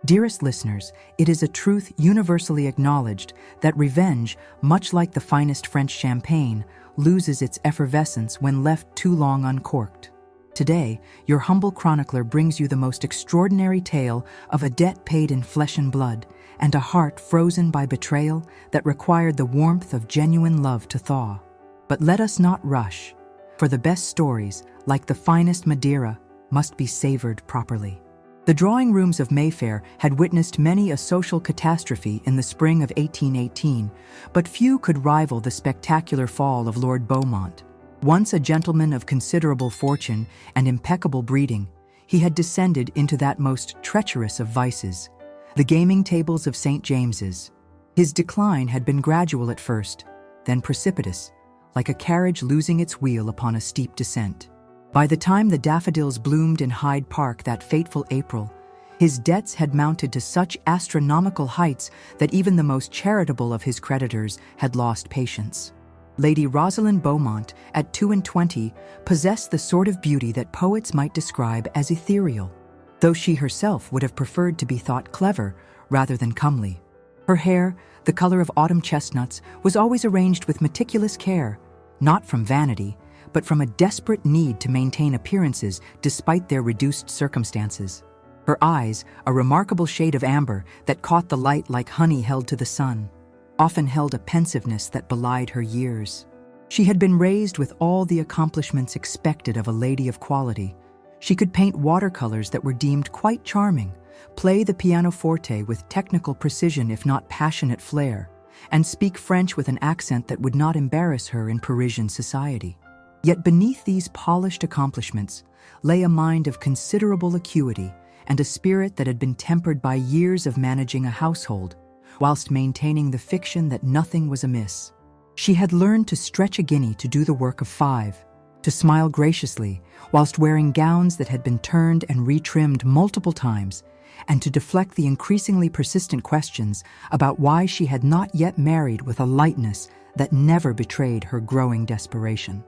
Dearest listeners, it is a truth universally acknowledged that revenge, much like the finest French champagne, loses its effervescence when left too long uncorked. Today, your humble chronicler brings you the most extraordinary tale of a debt paid in flesh and blood, and a heart frozen by betrayal that required the warmth of genuine love to thaw. But let us not rush, for the best stories, like the finest Madeira, must be savored properly. The drawing rooms of Mayfair had witnessed many a social catastrophe in the spring of 1818, but few could rival the spectacular fall of Lord Beaumont. Once a gentleman of considerable fortune and impeccable breeding, he had descended into that most treacherous of vices, the gaming tables of St. James's. His decline had been gradual at first, then precipitous, like a carriage losing its wheel upon a steep descent. By the time the daffodils bloomed in Hyde Park that fateful April, his debts had mounted to such astronomical heights that even the most charitable of his creditors had lost patience. Lady Rosalind Beaumont, at 22, possessed the sort of beauty that poets might describe as ethereal, though she herself would have preferred to be thought clever rather than comely. Her hair, the color of autumn chestnuts, was always arranged with meticulous care, not from vanity, but from a desperate need to maintain appearances despite their reduced circumstances. Her eyes, a remarkable shade of amber that caught the light like honey held to the sun, often held a pensiveness that belied her years. She had been raised with all the accomplishments expected of a lady of quality. She could paint watercolors that were deemed quite charming, play the pianoforte with technical precision if not passionate flair, and speak French with an accent that would not embarrass her in Parisian society. Yet beneath these polished accomplishments lay a mind of considerable acuity and a spirit that had been tempered by years of managing a household, whilst maintaining the fiction that nothing was amiss. She had learned to stretch a guinea to do the work of 5, to smile graciously whilst wearing gowns that had been turned and retrimmed multiple times, and to deflect the increasingly persistent questions about why she had not yet married with a lightness that never betrayed her growing desperation.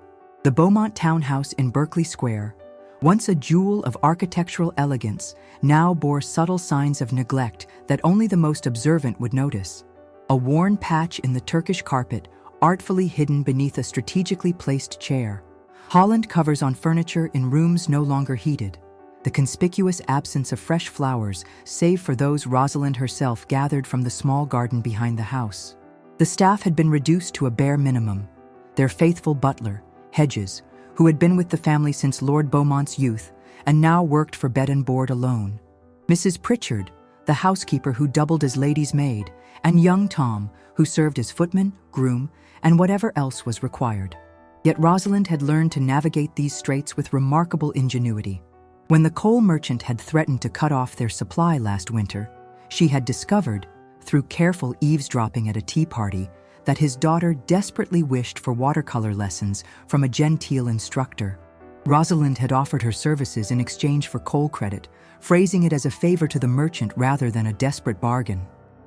The Beaumont townhouse in Berkeley Square, once a jewel of architectural elegance, now bore subtle signs of neglect that only the most observant would notice. A worn patch in the Turkish carpet, artfully hidden beneath a strategically placed chair. Holland covers on furniture in rooms no longer heated. The conspicuous absence of fresh flowers, save for those Rosalind herself gathered from the small garden behind the house. The staff had been reduced to a bare minimum. Their faithful butler, Hedges, who had been with the family since Lord Beaumont's youth and now worked for bed and board alone. Mrs. Pritchard, the housekeeper who doubled as lady's maid, and young Tom, who served as footman, groom, and whatever else was required. Yet Rosalind had learned to navigate these straits with remarkable ingenuity. When the coal merchant had threatened to cut off their supply last winter, she had discovered, through careful eavesdropping at a tea party, that his daughter desperately wished for watercolor lessons from a genteel instructor. Rosalind had offered her services in exchange for coal credit, phrasing it as a favor to the merchant rather than a desperate bargain.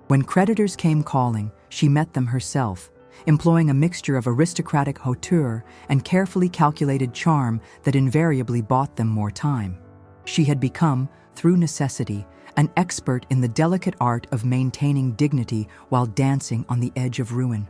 When creditors came calling, she met them herself, employing a mixture of aristocratic hauteur and carefully calculated charm that invariably bought them more time. She had become, through necessity, an expert in the delicate art of maintaining dignity while dancing on the edge of ruin.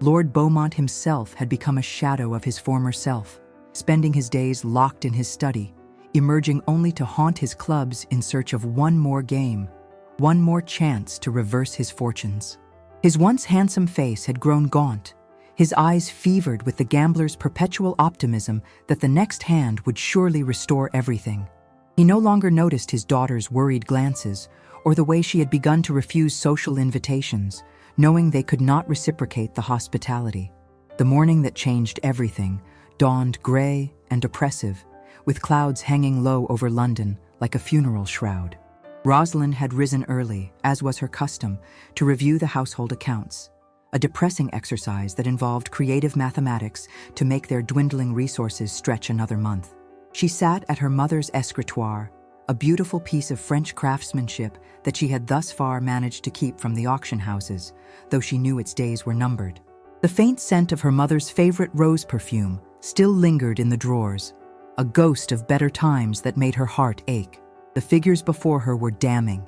Lord Beaumont himself had become a shadow of his former self, spending his days locked in his study, emerging only to haunt his clubs in search of one more game, one more chance to reverse his fortunes. His once handsome face had grown gaunt, his eyes fevered with the gambler's perpetual optimism that the next hand would surely restore everything. He no longer noticed his daughter's worried glances or the way she had begun to refuse social invitations, knowing they could not reciprocate the hospitality. The morning that changed everything dawned gray and oppressive, with clouds hanging low over London like a funeral shroud. Rosalind had risen early, as was her custom, to review the household accounts, a depressing exercise that involved creative mathematics to make their dwindling resources stretch another month. She sat at her mother's escritoire, a beautiful piece of French craftsmanship that she had thus far managed to keep from the auction houses, though she knew its days were numbered. The faint scent of her mother's favorite rose perfume still lingered in the drawers, a ghost of better times that made her heart ache. The figures before her were damning.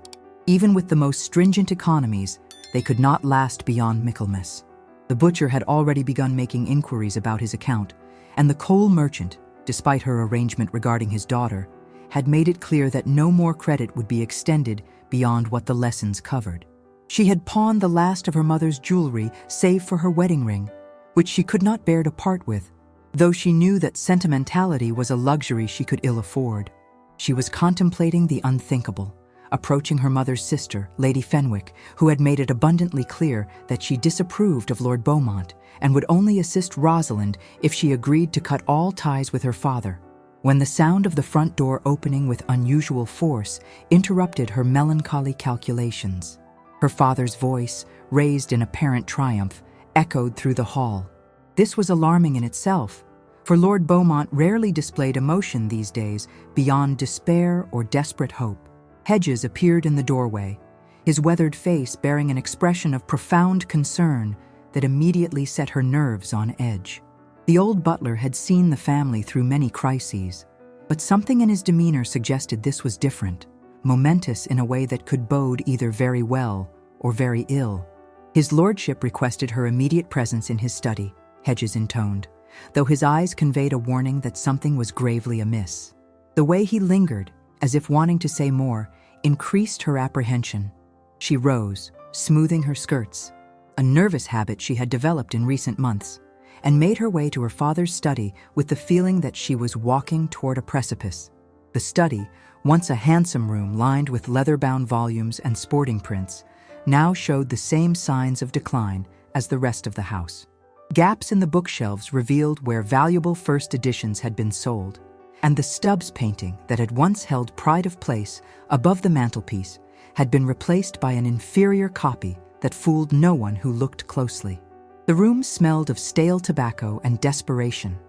Even with the most stringent economies, they could not last beyond Michaelmas. The butcher had already begun making inquiries about his account, and the coal merchant, despite her arrangement regarding his daughter, had made it clear that no more credit would be extended beyond what the lessons covered. She had pawned the last of her mother's jewelry save for her wedding ring, which she could not bear to part with, though she knew that sentimentality was a luxury she could ill afford. She was contemplating the unthinkable, approaching her mother's sister, Lady Fenwick, who had made it abundantly clear that she disapproved of Lord Beaumont and would only assist Rosalind if she agreed to cut all ties with her father, when the sound of the front door opening with unusual force interrupted her melancholy calculations. Her father's voice, raised in apparent triumph, echoed through the hall. This was alarming in itself, for Lord Beaumont rarely displayed emotion these days beyond despair or desperate hope. Hedges appeared in the doorway, his weathered face bearing an expression of profound concern that immediately set her nerves on edge. The old butler had seen the family through many crises, but something in his demeanor suggested this was different, momentous in a way that could bode either very well or very ill. His lordship requested her immediate presence in his study, Hedges intoned, though his eyes conveyed a warning that something was gravely amiss. The way he lingered, as if wanting to say more, increased her apprehension. She rose, smoothing her skirts, a nervous habit she had developed in recent months, and made her way to her father's study with the feeling that she was walking toward a precipice. The study, once a handsome room lined with leather-bound volumes and sporting prints, now showed the same signs of decline as the rest of the house. Gaps in the bookshelves revealed where valuable first editions had been sold, and the Stubbs painting that had once held pride of place above the mantelpiece had been replaced by an inferior copy that fooled no one who looked closely. The room smelled of stale tobacco and desperation,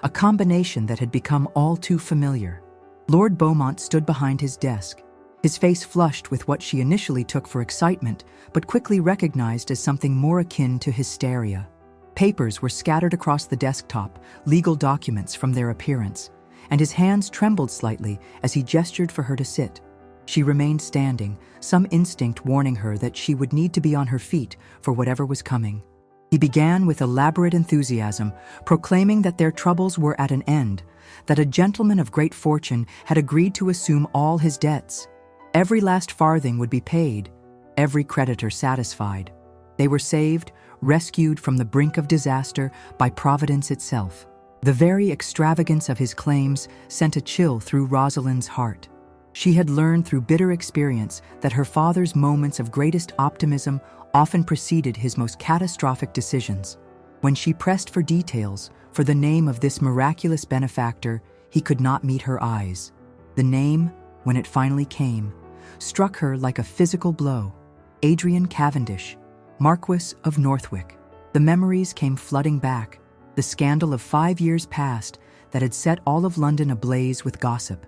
a combination that had become all too familiar. Lord Beaumont stood behind his desk, his face flushed with what she initially took for excitement, but quickly recognized as something more akin to hysteria. Papers were scattered across the desktop, legal documents from their appearance, and his hands trembled slightly as he gestured for her to sit. She remained standing, some instinct warning her that she would need to be on her feet for whatever was coming. He began with elaborate enthusiasm, proclaiming that their troubles were at an end, that a gentleman of great fortune had agreed to assume all his debts. Every last farthing would be paid, every creditor satisfied. They were saved, rescued from the brink of disaster by Providence itself. The very extravagance of his claims sent a chill through Rosalind's heart. She had learned through bitter experience that her father's moments of greatest optimism often preceded his most catastrophic decisions. When she pressed for details, for the name of this miraculous benefactor, he could not meet her eyes. The name, when it finally came, struck her like a physical blow. Adrian Cavendish, Marquess of Northwick. The memories came flooding back, the scandal of 5 years past that had set all of London ablaze with gossip.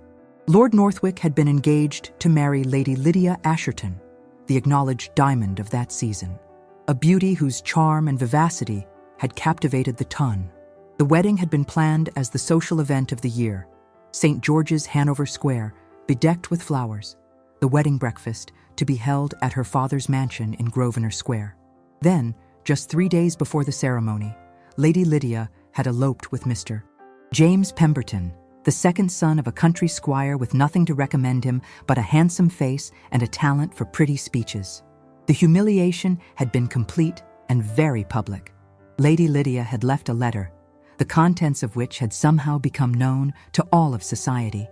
Lord Northwick had been engaged to marry Lady Lydia Asherton, the acknowledged diamond of that season, a beauty whose charm and vivacity had captivated the ton. The wedding had been planned as the social event of the year, St. George's, Hanover Square, bedecked with flowers, the wedding breakfast to be held at her father's mansion in Grosvenor Square. Then, just 3 days before the ceremony, Lady Lydia had eloped with Mr. James Pemberton, the second son of a country squire with nothing to recommend him but a handsome face and a talent for pretty speeches. The humiliation had been complete and very public. Lady Lydia had left a letter, the contents of which had somehow become known to all of society,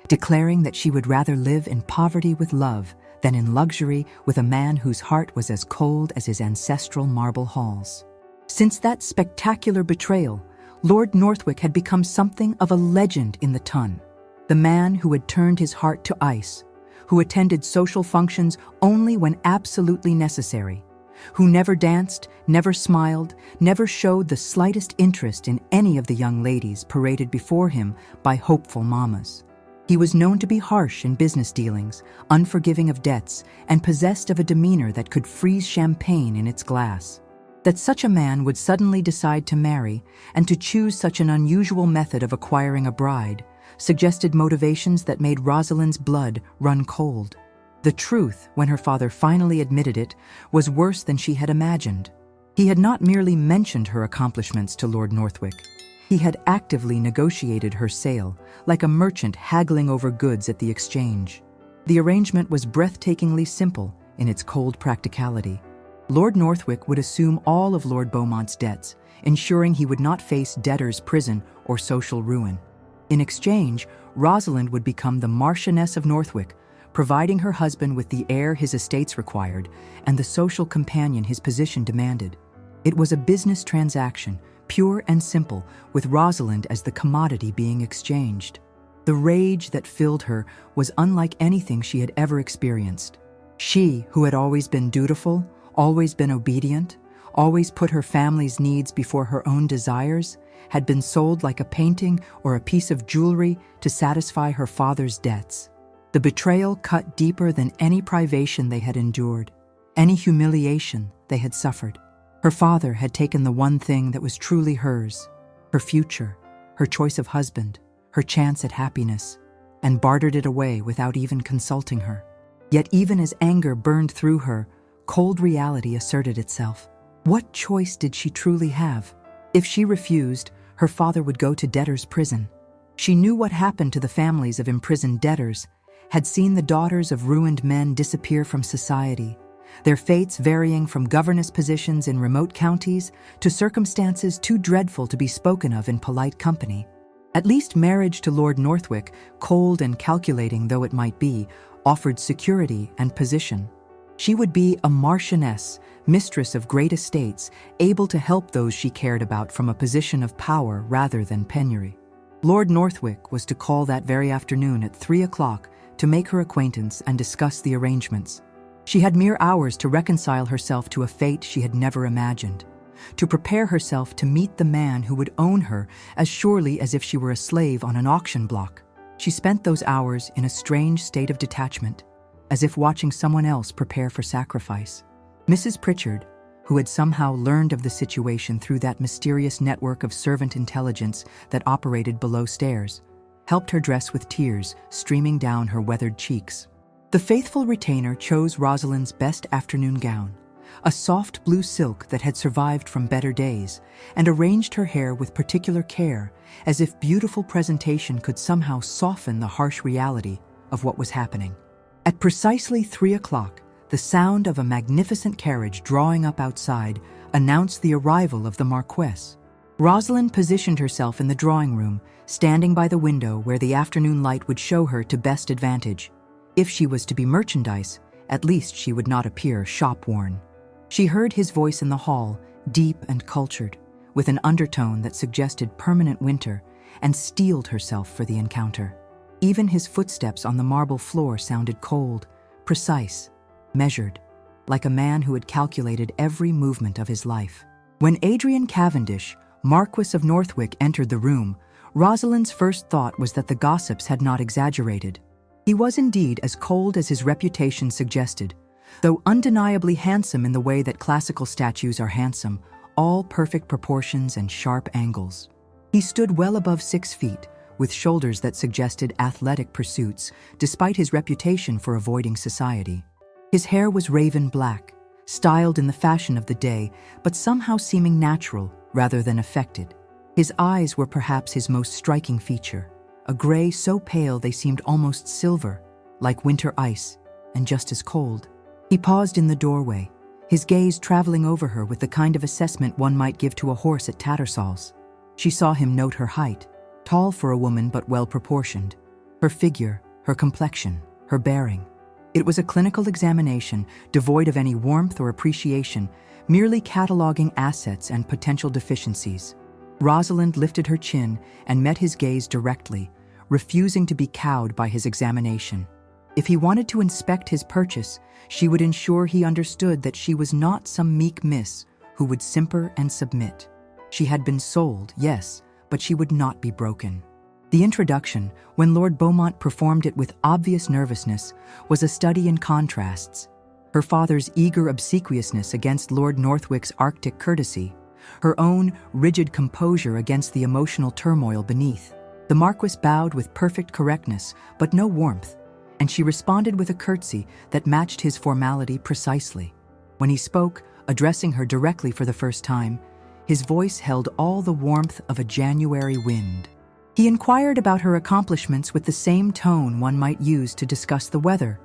declaring that she would rather live in poverty with love than in luxury with a man whose heart was as cold as his ancestral marble halls. Since that spectacular betrayal, Lord Northwick had become something of a legend in the ton, the man who had turned his heart to ice, who attended social functions only when absolutely necessary, who never danced, never smiled, never showed the slightest interest in any of the young ladies paraded before him by hopeful mamas. He was known to be harsh in business dealings, unforgiving of debts, and possessed of a demeanor that could freeze champagne in its glass. That such a man would suddenly decide to marry and to choose such an unusual method of acquiring a bride suggested motivations that made Rosalind's blood run cold. The truth, when her father finally admitted it, was worse than she had imagined. He had not merely mentioned her accomplishments to Lord Northwick. He had actively negotiated her sale, like a merchant haggling over goods at the exchange. The arrangement was breathtakingly simple in its cold practicality. Lord Northwick would assume all of Lord Beaumont's debts, ensuring he would not face debtor's prison or social ruin. In exchange, Rosalind would become the Marchioness of Northwick, providing her husband with the heir his estates required and the social companion his position demanded. It was a business transaction, pure and simple, with Rosalind as the commodity being exchanged. The rage that filled her was unlike anything she had ever experienced. She, who had always been dutiful, always been obedient, always put her family's needs before her own desires, had been sold like a painting or a piece of jewelry to satisfy her father's debts. The betrayal cut deeper than any privation they had endured, any humiliation they had suffered. Her father had taken the one thing that was truly hers, her future, her choice of husband, her chance at happiness, and bartered it away without even consulting her. Yet even as anger burned through her, cold reality asserted itself. What choice did she truly have? If she refused, her father would go to debtor's prison. She knew what happened to the families of imprisoned debtors, had seen the daughters of ruined men disappear from society, their fates varying from governess positions in remote counties to circumstances too dreadful to be spoken of in polite company. At least marriage to Lord Northwick, cold and calculating though it might be, offered security and position. She would be a marchioness, mistress of great estates, able to help those she cared about from a position of power rather than penury. Lord Northwick was to call that very afternoon at 3 o'clock to make her acquaintance and discuss the arrangements. She had mere hours to reconcile herself to a fate she had never imagined, to prepare herself to meet the man who would own her as surely as if she were a slave on an auction block. She spent those hours in a strange state of detachment, as if watching someone else prepare for sacrifice. Mrs. Pritchard, who had somehow learned of the situation through that mysterious network of servant intelligence that operated below stairs, helped her dress with tears streaming down her weathered cheeks. The faithful retainer chose Rosalind's best afternoon gown, a soft blue silk that had survived from better days, and arranged her hair with particular care, as if beautiful presentation could somehow soften the harsh reality of what was happening. At precisely 3 o'clock, the sound of a magnificent carriage drawing up outside announced the arrival of the Marquess. Rosalind positioned herself in the drawing room, standing by the window where the afternoon light would show her to best advantage. If she was to be merchandise, at least she would not appear shop-worn. She heard his voice in the hall, deep and cultured, with an undertone that suggested permanent winter, and steeled herself for the encounter. Even his footsteps on the marble floor sounded cold, precise, measured, like a man who had calculated every movement of his life. When Adrian Cavendish, Marquess of Northwick, entered the room, Rosalind's first thought was that the gossips had not exaggerated. He was indeed as cold as his reputation suggested, though undeniably handsome in the way that classical statues are handsome, all perfect proportions and sharp angles. He stood well above 6 feet, with shoulders that suggested athletic pursuits, despite his reputation for avoiding society. His hair was raven black, styled in the fashion of the day, but somehow seeming natural rather than affected. His eyes were perhaps his most striking feature, a gray so pale they seemed almost silver, like winter ice, and just as cold. He paused in the doorway, his gaze traveling over her with the kind of assessment one might give to a horse at Tattersall's. She saw him note her height, tall for a woman but well-proportioned, her figure, her complexion, her bearing. It was a clinical examination, devoid of any warmth or appreciation, merely cataloging assets and potential deficiencies. Rosalind lifted her chin and met his gaze directly, refusing to be cowed by his examination. If he wanted to inspect his purchase, she would ensure he understood that she was not some meek miss who would simper and submit. She had been sold, yes, but she would not be broken. The introduction, when Lord Beaumont performed it with obvious nervousness, was a study in contrasts. Her father's eager obsequiousness against Lord Northwick's Arctic courtesy, her own rigid composure against the emotional turmoil beneath. The Marquess bowed with perfect correctness, but no warmth, and she responded with a curtsy that matched his formality precisely. When he spoke, addressing her directly for the first time, his voice held all the warmth of a January wind. He inquired about her accomplishments with the same tone one might use to discuss the weather,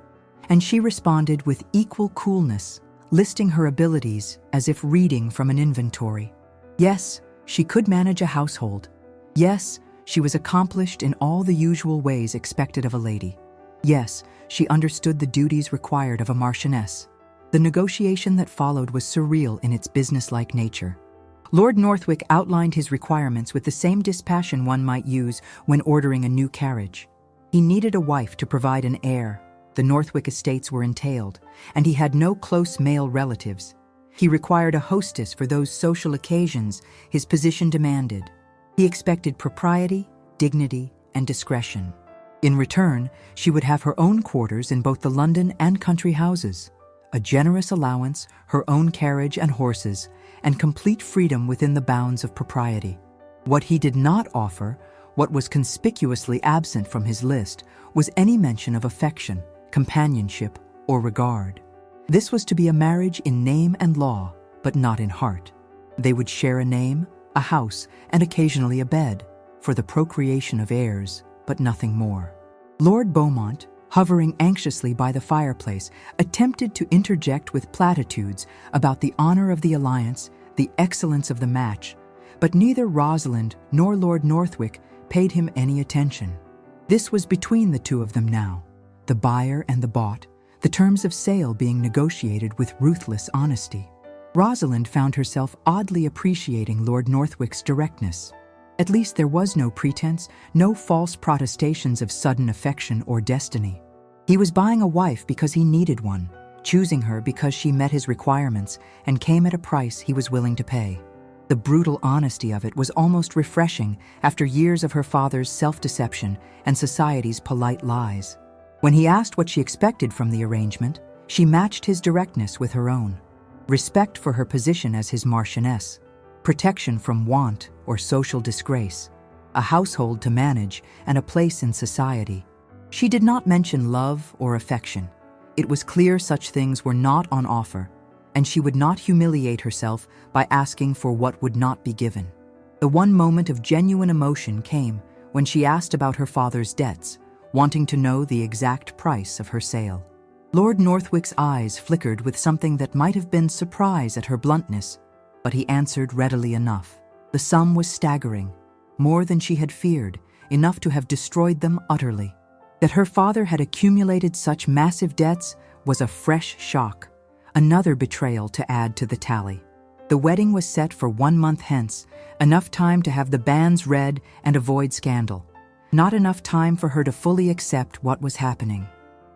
and she responded with equal coolness, listing her abilities as if reading from an inventory. Yes, she could manage a household. Yes, she was accomplished in all the usual ways expected of a lady. Yes, she understood the duties required of a marchioness. The negotiation that followed was surreal in its businesslike nature. Lord Northwick outlined his requirements with the same dispassion one might use when ordering a new carriage. He needed a wife to provide an heir. The Northwick estates were entailed, and he had no close male relatives. He required a hostess for those social occasions his position demanded. He expected propriety, dignity, and discretion. In return, she would have her own quarters in both the London and country houses, a generous allowance, her own carriage and horses, and complete freedom within the bounds of propriety. What he did not offer, what was conspicuously absent from his list, was any mention of affection, companionship, or regard. This was to be a marriage in name and law, but not in heart. They would share a name, a house, and occasionally a bed, for the procreation of heirs, but nothing more. Lord Beaumont, hovering anxiously by the fireplace, attempted to interject with platitudes about the honor of the alliance, the excellence of the match, but neither Rosalind nor Lord Northwick paid him any attention. This was between the two of them now, the buyer and the bought, the terms of sale being negotiated with ruthless honesty. Rosalind found herself oddly appreciating Lord Northwick's directness. At least there was no pretense, no false protestations of sudden affection or destiny. He was buying a wife because he needed one, choosing her because she met his requirements and came at a price he was willing to pay. The brutal honesty of it was almost refreshing after years of her father's self-deception and society's polite lies. When he asked what she expected from the arrangement, she matched his directness with her own. Respect for her position as his marchioness, protection from want or social disgrace, a household to manage, and a place in society. She did not mention love or affection. It was clear such things were not on offer, and she would not humiliate herself by asking for what would not be given. The one moment of genuine emotion came when she asked about her father's debts, wanting to know the exact price of her sale. Lord Northwick's eyes flickered with something that might have been surprise at her bluntness, but he answered readily enough. The sum was staggering, more than she had feared, enough to have destroyed them utterly. That her father had accumulated such massive debts was a fresh shock, another betrayal to add to the tally. The wedding was set for 1 month hence, enough time to have the banns read and avoid scandal. Not enough time for her to fully accept what was happening.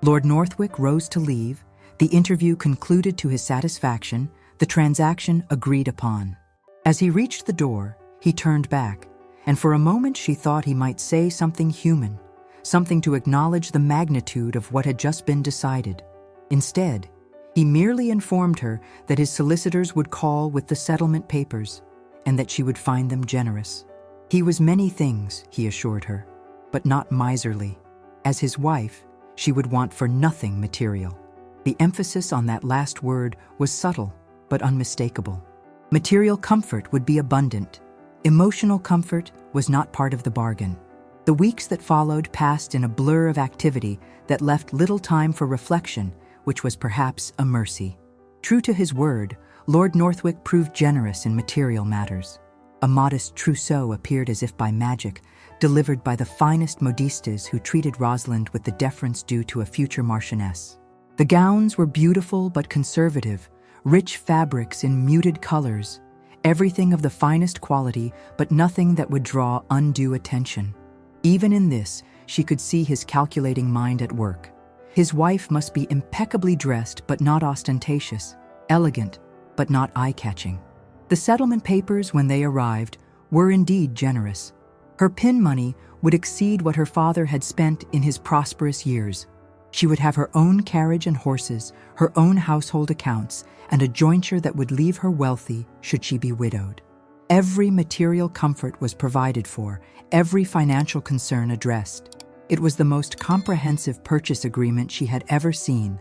Lord Northwick rose to leave, the interview concluded to his satisfaction, the transaction agreed upon. As he reached the door, he turned back, and for a moment she thought he might say something human, something to acknowledge the magnitude of what had just been decided. Instead, he merely informed her that his solicitors would call with the settlement papers, and that she would find them generous. He was many things, he assured her, but not miserly. As his wife, she would want for nothing material. The emphasis on that last word was subtle, but unmistakable. Material comfort would be abundant. Emotional comfort was not part of the bargain. The weeks that followed passed in a blur of activity that left little time for reflection, which was perhaps a mercy. True to his word, Lord Northwick proved generous in material matters. A modest trousseau appeared as if by magic, delivered by the finest modistes who treated Rosalind with the deference due to a future marchioness. The gowns were beautiful but conservative, rich fabrics in muted colors, everything of the finest quality but nothing that would draw undue attention. Even in this, she could see his calculating mind at work. His wife must be impeccably dressed but not ostentatious, elegant but not eye-catching. The settlement papers, when they arrived, were indeed generous. Her pin money would exceed what her father had spent in his prosperous years. She would have her own carriage and horses, her own household accounts, and a jointure that would leave her wealthy should she be widowed. Every material comfort was provided for, every financial concern addressed. It was the most comprehensive purchase agreement she had ever seen,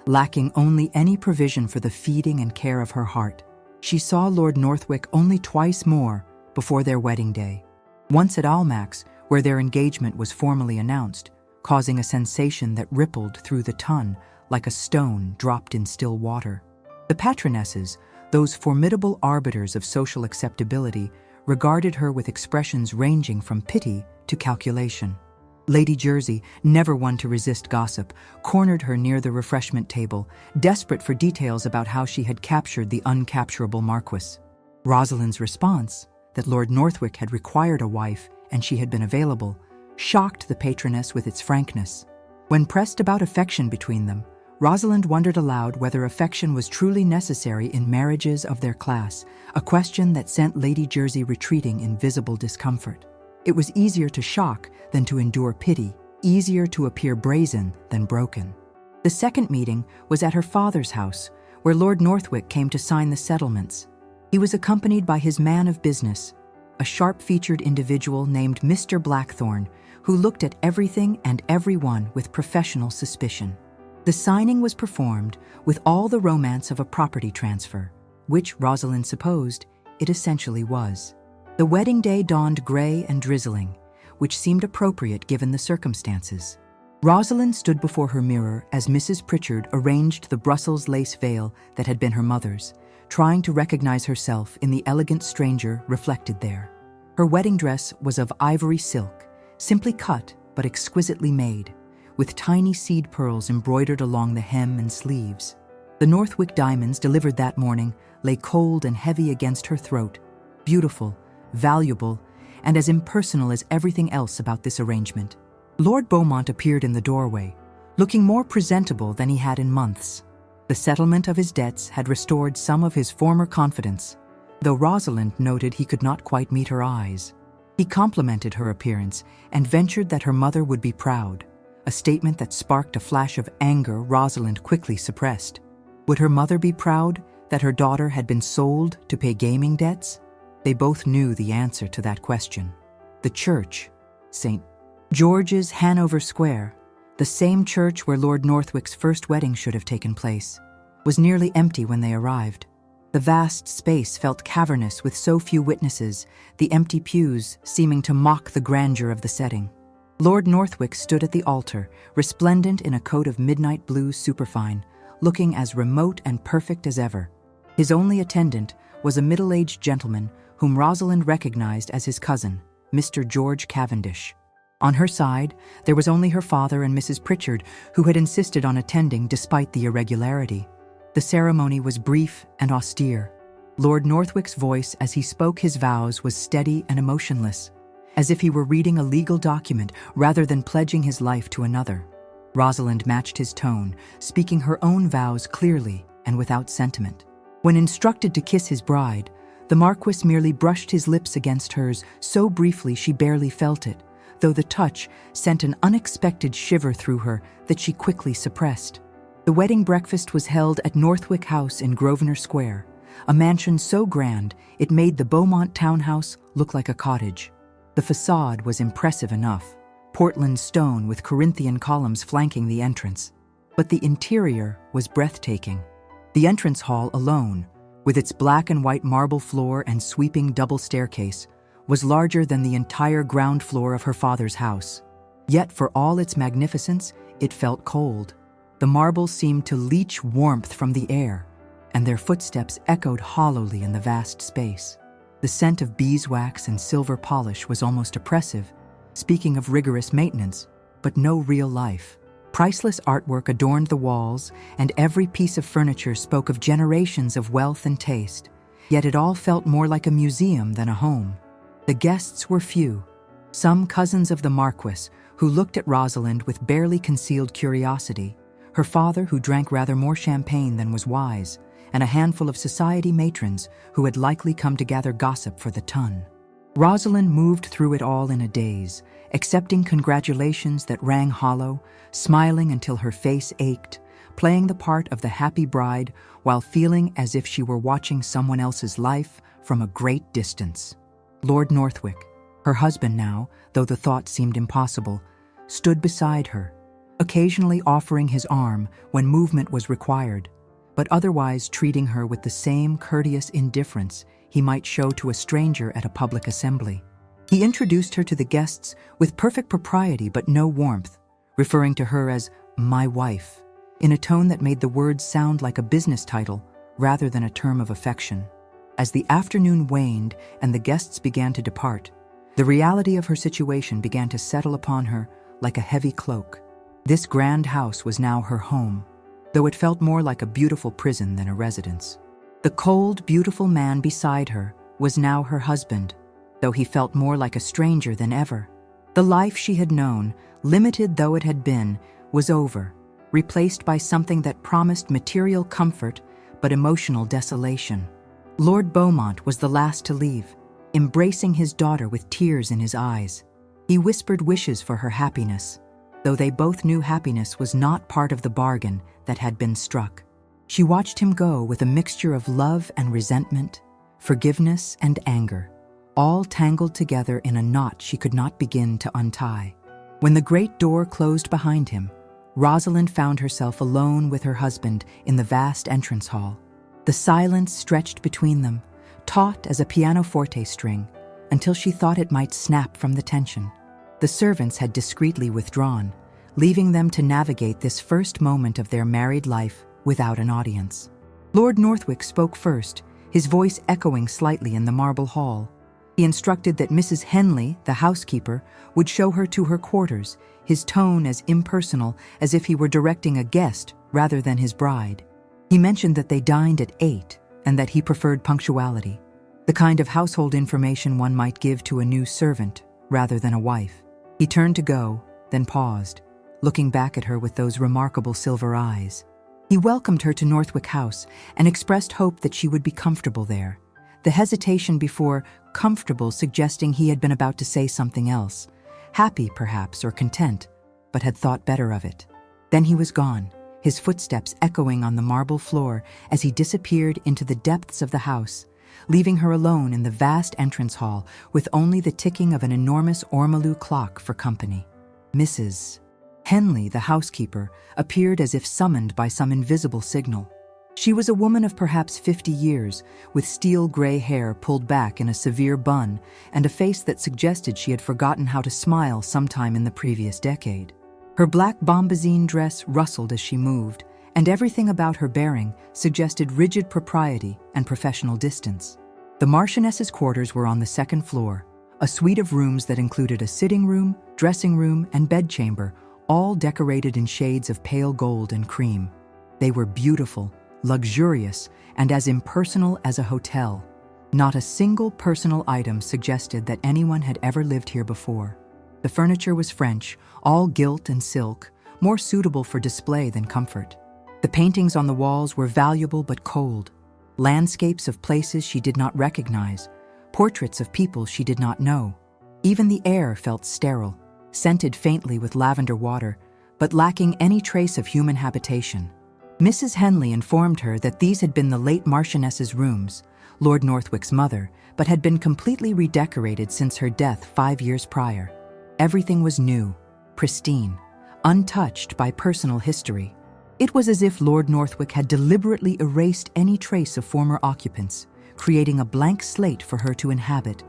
lacking only any provision for the feeding and care of her heart. She saw Lord Northwick only twice more before their wedding day. Once at Almack's, where their engagement was formally announced, causing a sensation that rippled through the ton like a stone dropped in still water. The patronesses, those formidable arbiters of social acceptability, regarded her with expressions ranging from pity to calculation. Lady Jersey, never one to resist gossip, cornered her near the refreshment table, desperate for details about how she had captured the uncapturable Marquess. Rosalind's response, that Lord Northwick had required a wife and she had been available, shocked the patroness with its frankness. When pressed about affection between them, Rosalind wondered aloud whether affection was truly necessary in marriages of their class, a question that sent Lady Jersey retreating in visible discomfort. It was easier to shock than to endure pity, easier to appear brazen than broken. The second meeting was at her father's house, where Lord Northwick came to sign the settlements. He was accompanied by his man of business, a sharp-featured individual named Mr. Blackthorne, who looked at everything and everyone with professional suspicion. The signing was performed with all the romance of a property transfer, which Rosalind supposed it essentially was. The wedding day dawned gray and drizzling, which seemed appropriate given the circumstances. Rosalind stood before her mirror as Mrs. Pritchard arranged the Brussels lace veil that had been her mother's, trying to recognize herself in the elegant stranger reflected there. Her wedding dress was of ivory silk, simply cut but exquisitely made, with tiny seed pearls embroidered along the hem and sleeves. The Northwick diamonds delivered that morning lay cold and heavy against her throat, beautiful, valuable, and as impersonal as everything else about this arrangement. Lord Beaumont appeared in the doorway, looking more presentable than he had in months. The settlement of his debts had restored some of his former confidence, though Rosalind noted he could not quite meet her eyes. He complimented her appearance and ventured that her mother would be proud, a statement that sparked a flash of anger Rosalind quickly suppressed. Would her mother be proud that her daughter had been sold to pay gaming debts? They both knew the answer to that question. The church, St. George's, Hanover Square, the same church where Lord Northwick's first wedding should have taken place, was nearly empty when they arrived. The vast space felt cavernous with so few witnesses, the empty pews seeming to mock the grandeur of the setting. Lord Northwick stood at the altar, resplendent in a coat of midnight blue superfine, looking as remote and perfect as ever. His only attendant was a middle-aged gentleman whom Rosalind recognized as his cousin, Mr. George Cavendish. On her side, there was only her father and Mrs. Pritchard, who had insisted on attending despite the irregularity. The ceremony was brief and austere. Lord Northwick's voice as he spoke his vows was steady and emotionless, as if he were reading a legal document rather than pledging his life to another. Rosalind matched his tone, speaking her own vows clearly and without sentiment. When instructed to kiss his bride, the Marquess merely brushed his lips against hers so briefly she barely felt it, though the touch sent an unexpected shiver through her that she quickly suppressed. The wedding breakfast was held at Northwick House in Grosvenor Square, a mansion so grand it made the Beaumont townhouse look like a cottage. The facade was impressive enough, Portland stone with Corinthian columns flanking the entrance. But the interior was breathtaking. The entrance hall alone, with its black and white marble floor and sweeping double staircase, was larger than the entire ground floor of her father's house. Yet for all its magnificence, it felt cold. The marble seemed to leach warmth from the air, and their footsteps echoed hollowly in the vast space. The scent of beeswax and silver polish was almost oppressive, speaking of rigorous maintenance, but no real life. Priceless artwork adorned the walls, and every piece of furniture spoke of generations of wealth and taste, yet it all felt more like a museum than a home. The guests were few, some cousins of the Marquess, who looked at Rosalind with barely concealed curiosity, her father who drank rather more champagne than was wise, and a handful of society matrons who had likely come to gather gossip for the ton. Rosalind moved through it all in a daze, accepting congratulations that rang hollow, smiling until her face ached, playing the part of the happy bride while feeling as if she were watching someone else's life from a great distance. Lord Northwick, her husband now, though the thought seemed impossible, stood beside her, occasionally offering his arm when movement was required, but otherwise treating her with the same courteous indifference he might show to a stranger at a public assembly. He introduced her to the guests with perfect propriety but no warmth, referring to her as "my wife," in a tone that made the words sound like a business title rather than a term of affection. As the afternoon waned and the guests began to depart, the reality of her situation began to settle upon her like a heavy cloak. This grand house was now her home, though it felt more like a beautiful prison than a residence. The cold, beautiful man beside her was now her husband, though he felt more like a stranger than ever. The life she had known, limited though it had been, was over, replaced by something that promised material comfort but emotional desolation. Lord Beaumont was the last to leave, embracing his daughter with tears in his eyes. He whispered wishes for her happiness, though they both knew happiness was not part of the bargain that had been struck. She watched him go with a mixture of love and resentment, forgiveness and anger, all tangled together in a knot she could not begin to untie. When the great door closed behind him, Rosalind found herself alone with her husband in the vast entrance hall. The silence stretched between them, taut as a pianoforte string, until she thought it might snap from the tension. The servants had discreetly withdrawn, leaving them to navigate this first moment of their married life without an audience. Lord Northwick spoke first, his voice echoing slightly in the marble hall. He instructed that Mrs. Henley, the housekeeper, would show her to her quarters, his tone as impersonal as if he were directing a guest rather than his bride. He mentioned that they dined at 8 and that he preferred punctuality, the kind of household information one might give to a new servant rather than a wife. He turned to go, then paused, looking back at her with those remarkable silver eyes. He welcomed her to Northwick House and expressed hope that she would be comfortable there, the hesitation before comfortable suggesting he had been about to say something else, happy perhaps or content, but had thought better of it. Then he was gone, his footsteps echoing on the marble floor as he disappeared into the depths of the house, leaving her alone in the vast entrance hall with only the ticking of an enormous ormolu clock for company. Mrs. Henley, the housekeeper, appeared as if summoned by some invisible signal. She was a woman of perhaps 50 years, with steel gray hair pulled back in a severe bun and a face that suggested she had forgotten how to smile sometime in the previous decade. Her black bombazine dress rustled as she moved, and everything about her bearing suggested rigid propriety and professional distance. The Marchioness's quarters were on the second floor, a suite of rooms that included a sitting room, dressing room, and bedchamber, all decorated in shades of pale gold and cream. They were beautiful, luxurious, and as impersonal as a hotel. Not a single personal item suggested that anyone had ever lived here before. The furniture was French, all gilt and silk, more suitable for display than comfort. The paintings on the walls were valuable but cold. Landscapes of places she did not recognize, portraits of people she did not know. Even the air felt sterile, scented faintly with lavender water, but lacking any trace of human habitation. Mrs. Henley informed her that these had been the late Marchioness's rooms, Lord Northwick's mother, but had been completely redecorated since her death 5 years prior. Everything was new, pristine, untouched by personal history. It was as if Lord Northwick had deliberately erased any trace of former occupants, creating a blank slate for her to inhabit,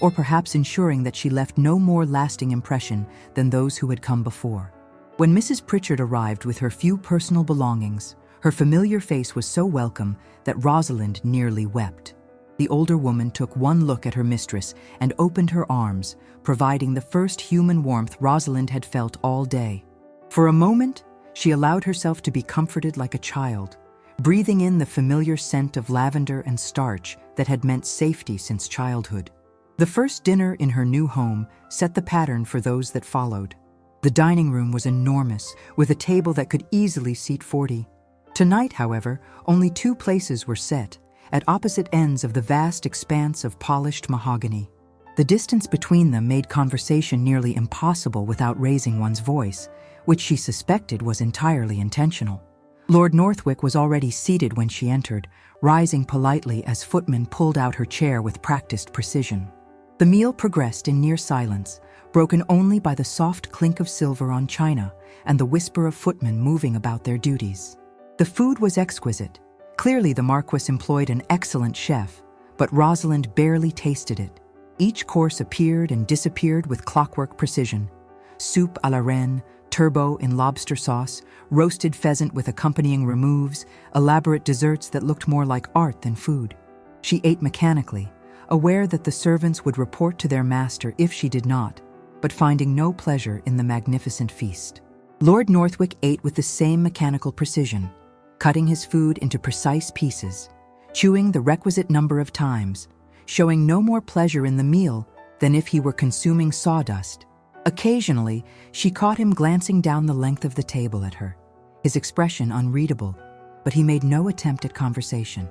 or perhaps ensuring that she left no more lasting impression than those who had come before. When Mrs. Pritchard arrived with her few personal belongings, her familiar face was so welcome that Rosalind nearly wept. The older woman took one look at her mistress and opened her arms, providing the first human warmth Rosalind had felt all day. For a moment, she allowed herself to be comforted like a child, breathing in the familiar scent of lavender and starch that had meant safety since childhood. The first dinner in her new home set the pattern for those that followed. The dining room was enormous, with a table that could easily seat 40. Tonight, however, only 2 places were set, at opposite ends of the vast expanse of polished mahogany. The distance between them made conversation nearly impossible without raising one's voice, which she suspected was entirely intentional. Lord Northwick was already seated when she entered, rising politely as footmen pulled out her chair with practiced precision. The meal progressed in near silence, broken only by the soft clink of silver on china and the whisper of footmen moving about their duties. The food was exquisite. Clearly the Marquess employed an excellent chef, but Rosalind barely tasted it. Each course appeared and disappeared with clockwork precision. Soup à la reine, turbot in lobster sauce, roasted pheasant with accompanying removes, elaborate desserts that looked more like art than food. She ate mechanically, aware that the servants would report to their master if she did not, but finding no pleasure in the magnificent feast. Lord Northwick ate with the same mechanical precision, cutting his food into precise pieces, chewing the requisite number of times, showing no more pleasure in the meal than if he were consuming sawdust. Occasionally, she caught him glancing down the length of the table at her, his expression unreadable, but he made no attempt at conversation.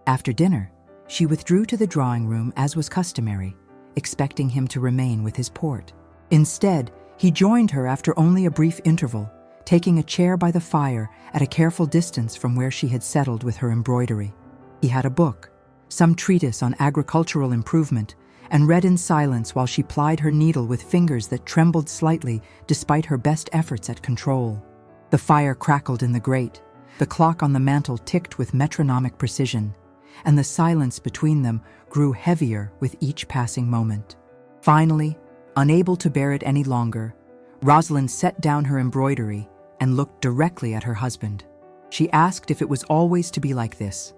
After dinner, she withdrew to the drawing room as was customary, expecting him to remain with his port. Instead, he joined her after only a brief interval, taking a chair by the fire at a careful distance from where she had settled with her embroidery. He had a book, some treatise on agricultural improvement, and read in silence while she plied her needle with fingers that trembled slightly despite her best efforts at control. The fire crackled in the grate, the clock on the mantel ticked with metronomic precision, and the silence between them grew heavier with each passing moment. Finally, unable to bear it any longer, Rosalind set down her embroidery and looked directly at her husband. She asked if it was always to be like this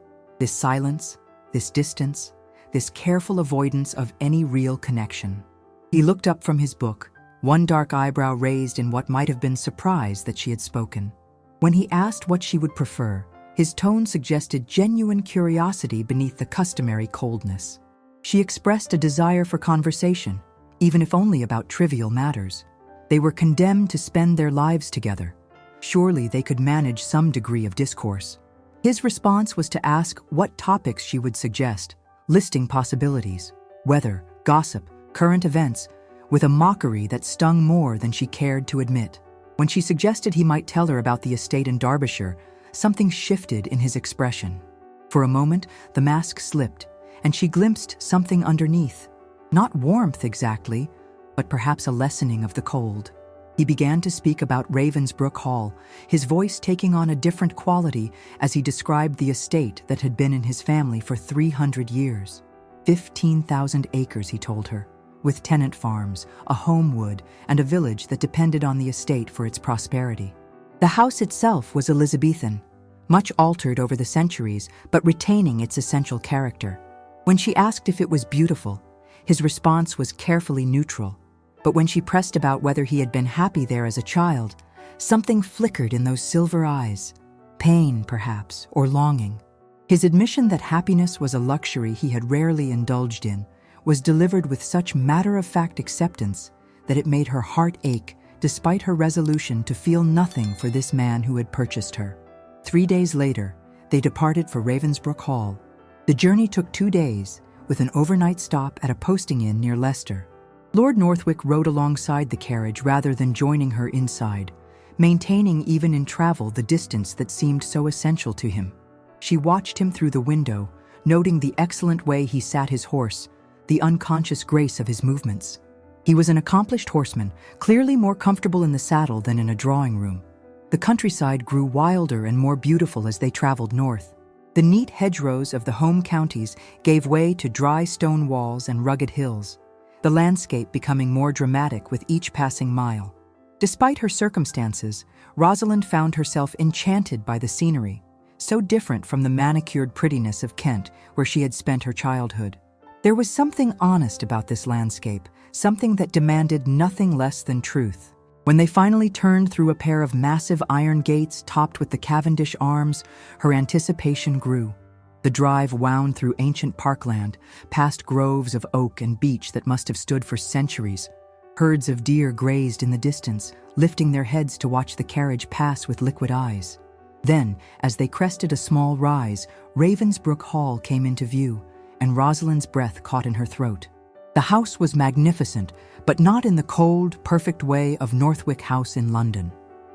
silence, this distance, this careful avoidance of any real connection. He looked up from his book, one dark eyebrow raised in what might have been surprise that she had spoken. When he asked what she would prefer, his tone suggested genuine curiosity beneath the customary coldness. She expressed a desire for conversation, even if only about trivial matters. They were condemned to spend their lives together. Surely they could manage some degree of discourse. His response was to ask what topics she would suggest, listing possibilities, weather, gossip, current events, with a mockery that stung more than she cared to admit. When she suggested he might tell her about the estate in Derbyshire, something shifted in his expression. For a moment, the mask slipped, and she glimpsed something underneath. Not warmth exactly, but perhaps a lessening of the cold. He began to speak about Ravensbrook Hall, his voice taking on a different quality as he described the estate that had been in his family for 300 years. 15,000 acres, he told her, with tenant farms, a home wood, and a village that depended on the estate for its prosperity. The house itself was Elizabethan, much altered over the centuries, but retaining its essential character. When she asked if it was beautiful, his response was carefully neutral. But when she pressed about whether he had been happy there as a child, something flickered in those silver eyes. Pain, perhaps, or longing. His admission that happiness was a luxury he had rarely indulged in was delivered with such matter-of-fact acceptance that it made her heart ache despite her resolution to feel nothing for this man who had purchased her. 3 days later, they departed for Ravensbrook Hall. The journey took 2 days, with an overnight stop at a posting inn near Leicester. Lord Northwick rode alongside the carriage rather than joining her inside, maintaining even in travel the distance that seemed so essential to him. She watched him through the window, noting the excellent way he sat his horse, the unconscious grace of his movements. He was an accomplished horseman, clearly more comfortable in the saddle than in a drawing room. The countryside grew wilder and more beautiful as they traveled north. The neat hedgerows of the home counties gave way to dry stone walls and rugged hills, the landscape becoming more dramatic with each passing mile. Despite her circumstances, Rosalind found herself enchanted by the scenery, so different from the manicured prettiness of Kent, where she had spent her childhood. There was something honest about this landscape, something that demanded nothing less than truth. When they finally turned through a pair of massive iron gates topped with the Cavendish arms, her anticipation grew. The drive wound through ancient parkland, past groves of oak and beech that must have stood for centuries. Herds of deer grazed in the distance, lifting their heads to watch the carriage pass with liquid eyes. Then, as they crested a small rise, Ravensbrook Hall came into view, and Rosalind's breath caught in her throat. The house was magnificent, but not in the cold, perfect way of Northwick House in London.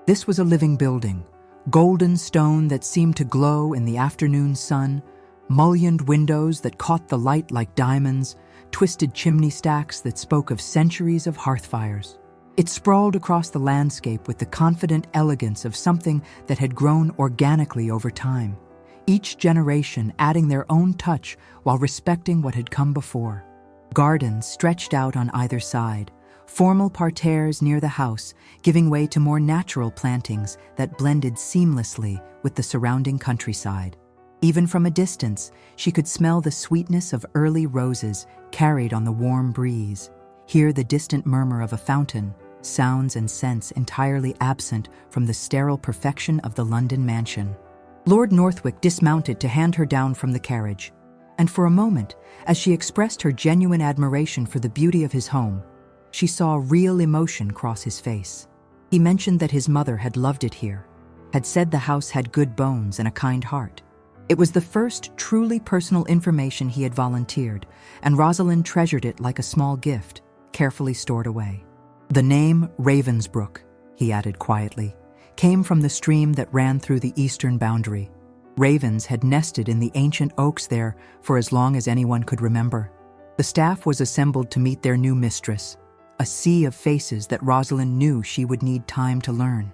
This was a living building, golden stone that seemed to glow in the afternoon sun, mullioned windows that caught the light like diamonds, twisted chimney stacks that spoke of centuries of hearth fires. It sprawled across the landscape with the confident elegance of something that had grown organically over time, each generation adding their own touch while respecting what had come before. Gardens stretched out on either side, formal parterres near the house, giving way to more natural plantings that blended seamlessly with the surrounding countryside. Even from a distance, she could smell the sweetness of early roses carried on the warm breeze, hear the distant murmur of a fountain, sounds and scents entirely absent from the sterile perfection of the London mansion. Lord Northwick dismounted to hand her down from the carriage, and for a moment, as she expressed her genuine admiration for the beauty of his home, she saw real emotion cross his face. He mentioned that his mother had loved it here, had said the house had good bones and a kind heart. It was the first truly personal information he had volunteered, and Rosalind treasured it like a small gift, carefully stored away. The name Ravensbrook, he added quietly, came from the stream that ran through the eastern boundary. Ravens had nested in the ancient oaks there for as long as anyone could remember. The staff was assembled to meet their new mistress, a sea of faces that Rosalind knew she would need time to learn.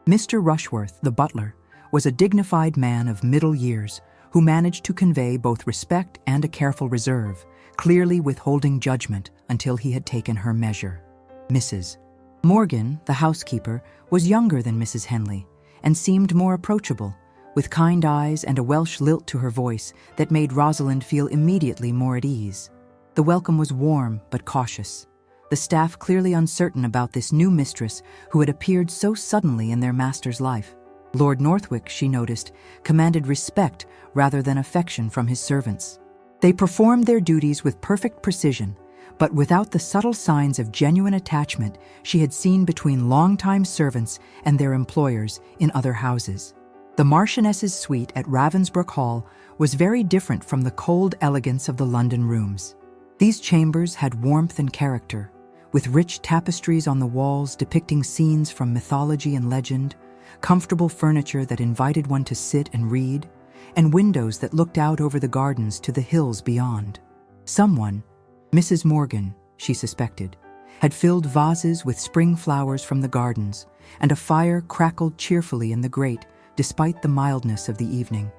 Mr. Rushworth, the butler, was a dignified man of middle years who managed to convey both respect and a careful reserve, clearly withholding judgment until he had taken her measure. Mrs. Morgan, the housekeeper, was younger than Mrs. Henley and seemed more approachable, with kind eyes and a Welsh lilt to her voice that made Rosalind feel immediately more at ease. The welcome was warm but cautious, the staff clearly uncertain about this new mistress who had appeared so suddenly in their master's life. Lord Northwick, she noticed, commanded respect rather than affection from his servants. They performed their duties with perfect precision, but without the subtle signs of genuine attachment she had seen between longtime servants and their employers in other houses. The Marchioness's suite at Ravensbrook Hall was very different from the cold elegance of the London rooms. These chambers had warmth and character, with rich tapestries on the walls depicting scenes from mythology and legend, comfortable furniture that invited one to sit and read, and windows that looked out over the gardens to the hills beyond. Someone, Mrs. Morgan, she suspected, had filled vases with spring flowers from the gardens, and a fire crackled cheerfully in the grate despite the mildness of the evening.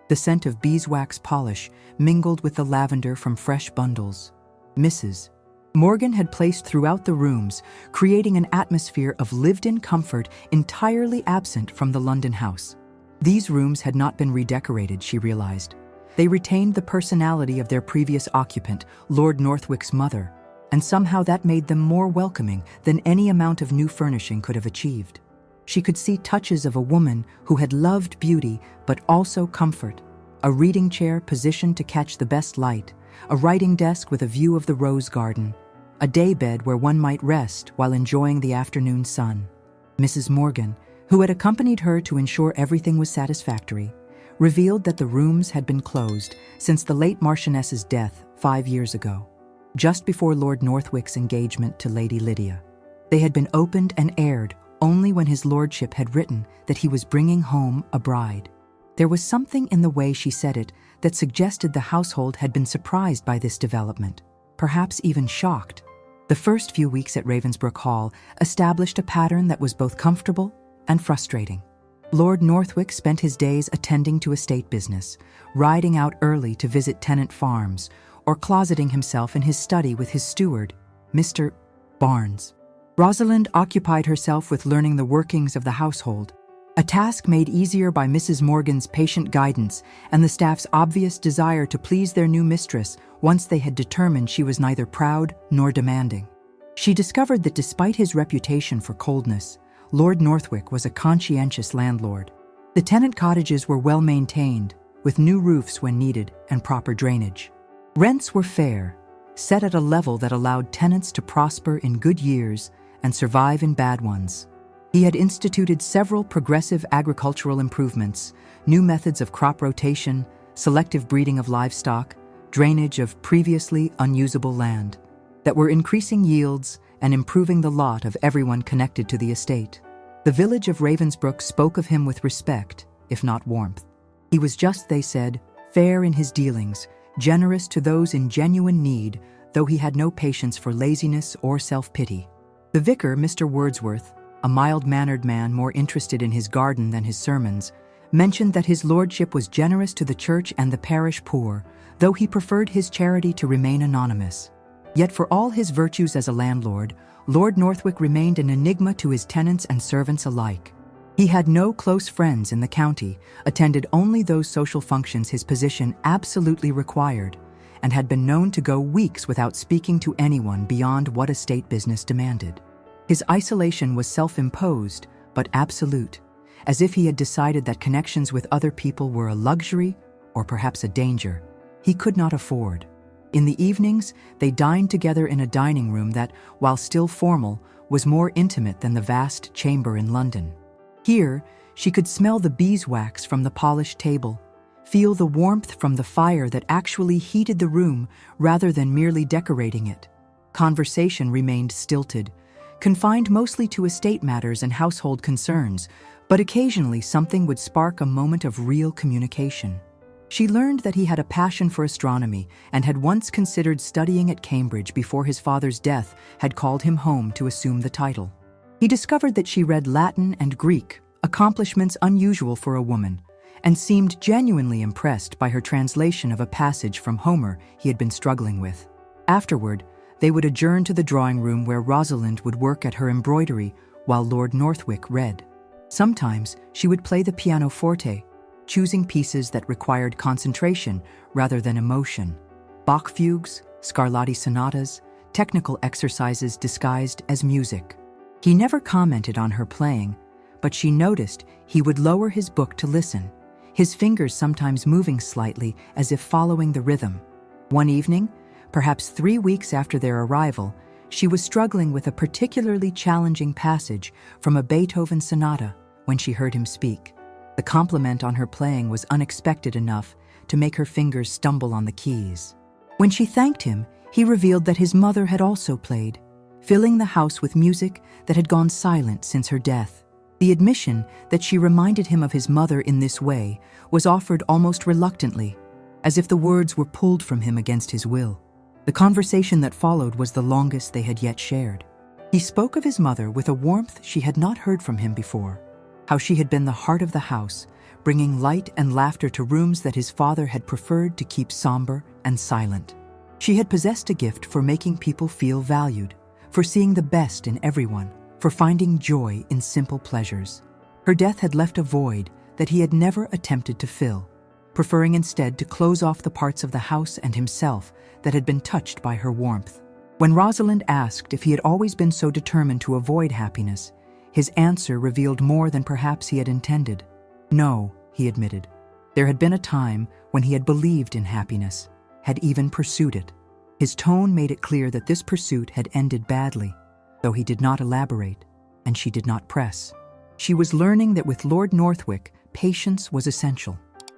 The scent of beeswax polish mingled with the lavender from fresh bundles. Mrs. Morgan had placed throughout the rooms, creating an atmosphere of lived-in comfort entirely absent from the London house. These rooms had not been redecorated, she realized. They retained the personality of their previous occupant, Lord Northwick's mother, and somehow that made them more welcoming than any amount of new furnishing could have achieved. She could see touches of a woman who had loved beauty but also comfort, a reading chair positioned to catch the best light, a writing desk with a view of the rose garden, a daybed where one might rest while enjoying the afternoon sun. Mrs. Morgan, who had accompanied her to ensure everything was satisfactory, revealed that the rooms had been closed since the late Marchioness's death 5 years ago, just before Lord Northwick's engagement to Lady Lydia. They had been opened and aired only when his lordship had written that he was bringing home a bride. There was something in the way she said it that suggested the household had been surprised by this development, perhaps even shocked. The first few weeks at Ravensbrook Hall established a pattern that was both comfortable and frustrating. Lord Northwick spent his days attending to estate business, riding out early to visit tenant farms, or closeting himself in his study with his steward, Mr. Barnes. Rosalind occupied herself with learning the workings of the household, a task made easier by Mrs. Morgan's patient guidance and the staff's obvious desire to please their new mistress once they had determined she was neither proud nor demanding. She discovered that despite his reputation for coldness, Lord Northwick was a conscientious landlord. The tenant cottages were well maintained, with new roofs when needed and proper drainage. Rents were fair, set at a level that allowed tenants to prosper in good years and survive in bad ones. He had instituted several progressive agricultural improvements, new methods of crop rotation, selective breeding of livestock, drainage of previously unusable land, that were increasing yields and improving the lot of everyone connected to the estate. The village of Ravensbrook spoke of him with respect, if not warmth. He was just, they said, fair in his dealings, generous to those in genuine need, though he had no patience for laziness or self-pity. The vicar, Mr. Wordsworth, a mild-mannered man more interested in his garden than his sermons, mentioned that his lordship was generous to the church and the parish poor, though he preferred his charity to remain anonymous. Yet for all his virtues as a landlord, Lord Northwick remained an enigma to his tenants and servants alike. He had no close friends in the county, attended only those social functions his position absolutely required, and had been known to go weeks without speaking to anyone beyond what estate business demanded. His isolation was self-imposed, but absolute, as if he had decided that connections with other people were a luxury, or perhaps a danger, he could not afford. In the evenings, they dined together in a dining room that, while still formal, was more intimate than the vast chamber in London. Here, she could smell the beeswax from the polished table, feel the warmth from the fire that actually heated the room rather than merely decorating it. Conversation remained stilted, confined mostly to estate matters and household concerns, but occasionally something would spark a moment of real communication. She learned that he had a passion for astronomy and had once considered studying at Cambridge before his father's death had called him home to assume the title. He discovered that she read Latin and Greek, accomplishments unusual for a woman, and seemed genuinely impressed by her translation of a passage from Homer he had been struggling with. Afterward, they would adjourn to the drawing room where Rosalind would work at her embroidery while Lord Northwick read. Sometimes she would play the pianoforte, choosing pieces that required concentration rather than emotion. Bach fugues, Scarlatti sonatas, technical exercises disguised as music. He never commented on her playing, but she noticed he would lower his book to listen, his fingers sometimes moving slightly as if following the rhythm. One evening, perhaps 3 weeks after their arrival, she was struggling with a particularly challenging passage from a Beethoven sonata when she heard him speak. The compliment on her playing was unexpected enough to make her fingers stumble on the keys. When she thanked him, he revealed that his mother had also played, filling the house with music that had gone silent since her death. The admission that she reminded him of his mother in this way was offered almost reluctantly, as if the words were pulled from him against his will. The conversation that followed was the longest they had yet shared. He spoke of his mother with a warmth she had not heard from him before, how she had been the heart of the house, bringing light and laughter to rooms that his father had preferred to keep somber and silent. She had possessed a gift for making people feel valued, for seeing the best in everyone, for finding joy in simple pleasures. Her death had left a void that he had never attempted to fill, preferring instead to close off the parts of the house and himself that had been touched by her warmth. When Rosalind asked if he had always been so determined to avoid happiness, his answer revealed more than perhaps he had intended. No, he admitted. There had been a time when he had believed in happiness, had even pursued it. His tone made it clear that this pursuit had ended badly, though he did not elaborate, and she did not press. She was learning that with Lord Northwick, patience was essential.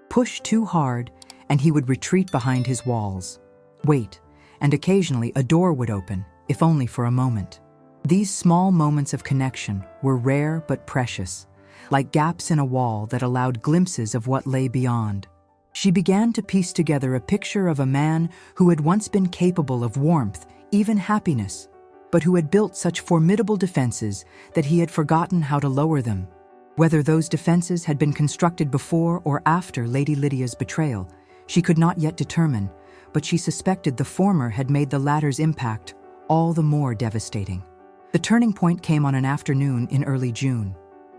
Push too hard, and he would retreat behind his walls. Wait, and occasionally a door would open, if only for a moment. These small moments of connection were rare but precious, like gaps in a wall that allowed glimpses of what lay beyond. She began to piece together a picture of a man who had once been capable of warmth, even happiness, but who had built such formidable defenses that he had forgotten how to lower them. Whether those defenses had been constructed before or after Lady Lydia's betrayal, she could not yet determine, but she suspected the former had made the latter's impact all the more devastating. The turning point came on an afternoon in early June.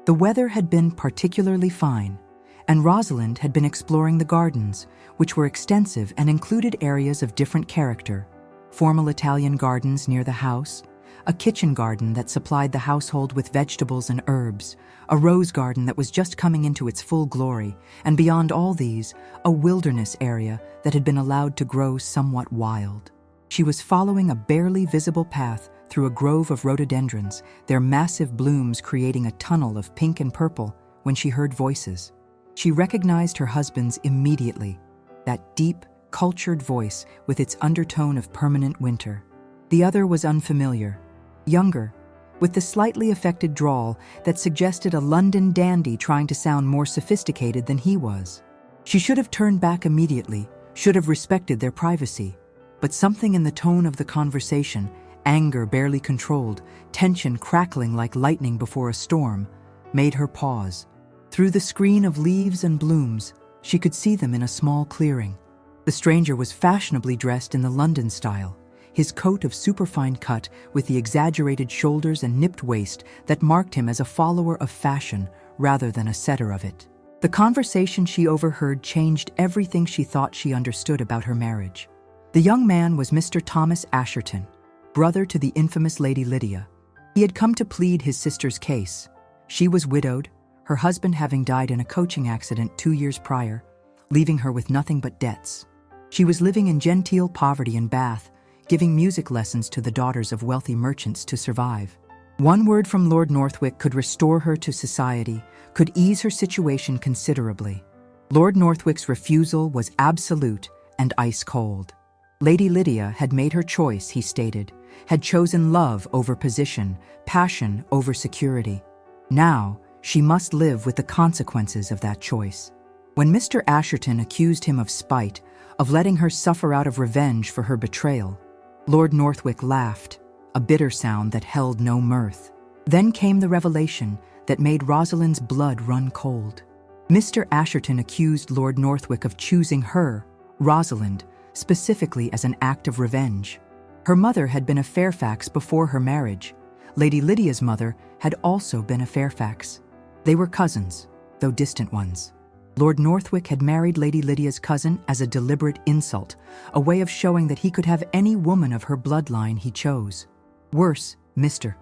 The weather had been particularly fine, and Rosalind had been exploring the gardens, which were extensive and included areas of different character: formal Italian gardens near the house, a kitchen garden that supplied the household with vegetables and herbs, a rose garden that was just coming into its full glory, and beyond all these, a wilderness area that had been allowed to grow somewhat wild. She was following a barely visible path through a grove of rhododendrons, their massive blooms creating a tunnel of pink and purple, when she heard voices. She recognized her husband's immediately, that deep, cultured voice with its undertone of permanent winter. The other was unfamiliar, younger, with the slightly affected drawl that suggested a London dandy trying to sound more sophisticated than he was. She should have turned back immediately, should have respected their privacy. But something in the tone of the conversation, anger barely controlled, tension crackling like lightning before a storm, made her pause. Through the screen of leaves and blooms, she could see them in a small clearing. The stranger was fashionably dressed in the London style, his coat of superfine cut with the exaggerated shoulders and nipped waist that marked him as a follower of fashion rather than a setter of it. The conversation she overheard changed everything she thought she understood about her marriage. The young man was Mr. Thomas Asherton, brother to the infamous Lady Lydia. He had come to plead his sister's case. She was widowed, her husband having died in a coaching accident 2 years prior, leaving her with nothing but debts. She was living in genteel poverty in Bath, giving music lessons to the daughters of wealthy merchants to survive. One word from Lord Northwick could restore her to society, could ease her situation considerably. Lord Northwick's refusal was absolute and ice-cold. Lady Lydia had made her choice, he stated, had chosen love over position, passion over security. Now, she must live with the consequences of that choice. When Mr. Asherton accused him of spite, of letting her suffer out of revenge for her betrayal, Lord Northwick laughed, a bitter sound that held no mirth. Then came the revelation that made Rosalind's blood run cold. Mr. Asherton accused Lord Northwick of choosing her, Rosalind, specifically as an act of revenge. Her mother had been a Fairfax before her marriage. Lady Lydia's mother had also been a Fairfax. They were cousins, though distant ones. Lord Northwick had married Lady Lydia's cousin as a deliberate insult, a way of showing that he could have any woman of her bloodline he chose. Worse, Mr.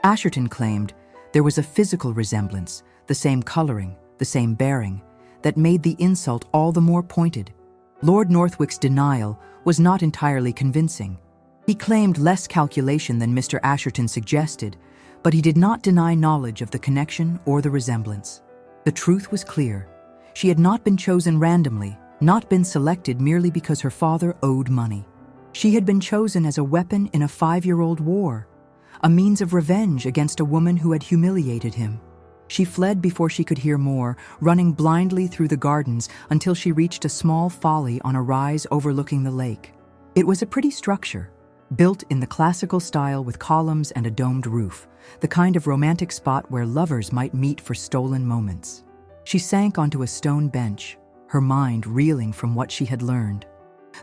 Asherton claimed there was a physical resemblance, the same coloring, the same bearing, that made the insult all the more pointed. Lord Northwick's denial was not entirely convincing. He claimed less calculation than Mr. Asherton suggested, but he did not deny knowledge of the connection or the resemblance. The truth was clear. She had not been chosen randomly, not been selected merely because her father owed money. She had been chosen as a weapon in a 5-year-old war, a means of revenge against a woman who had humiliated him. She fled before she could hear more, running blindly through the gardens until she reached a small folly on a rise overlooking the lake. It was a pretty structure, built in the classical style with columns and a domed roof, the kind of romantic spot where lovers might meet for stolen moments. She sank onto a stone bench, her mind reeling from what she had learned.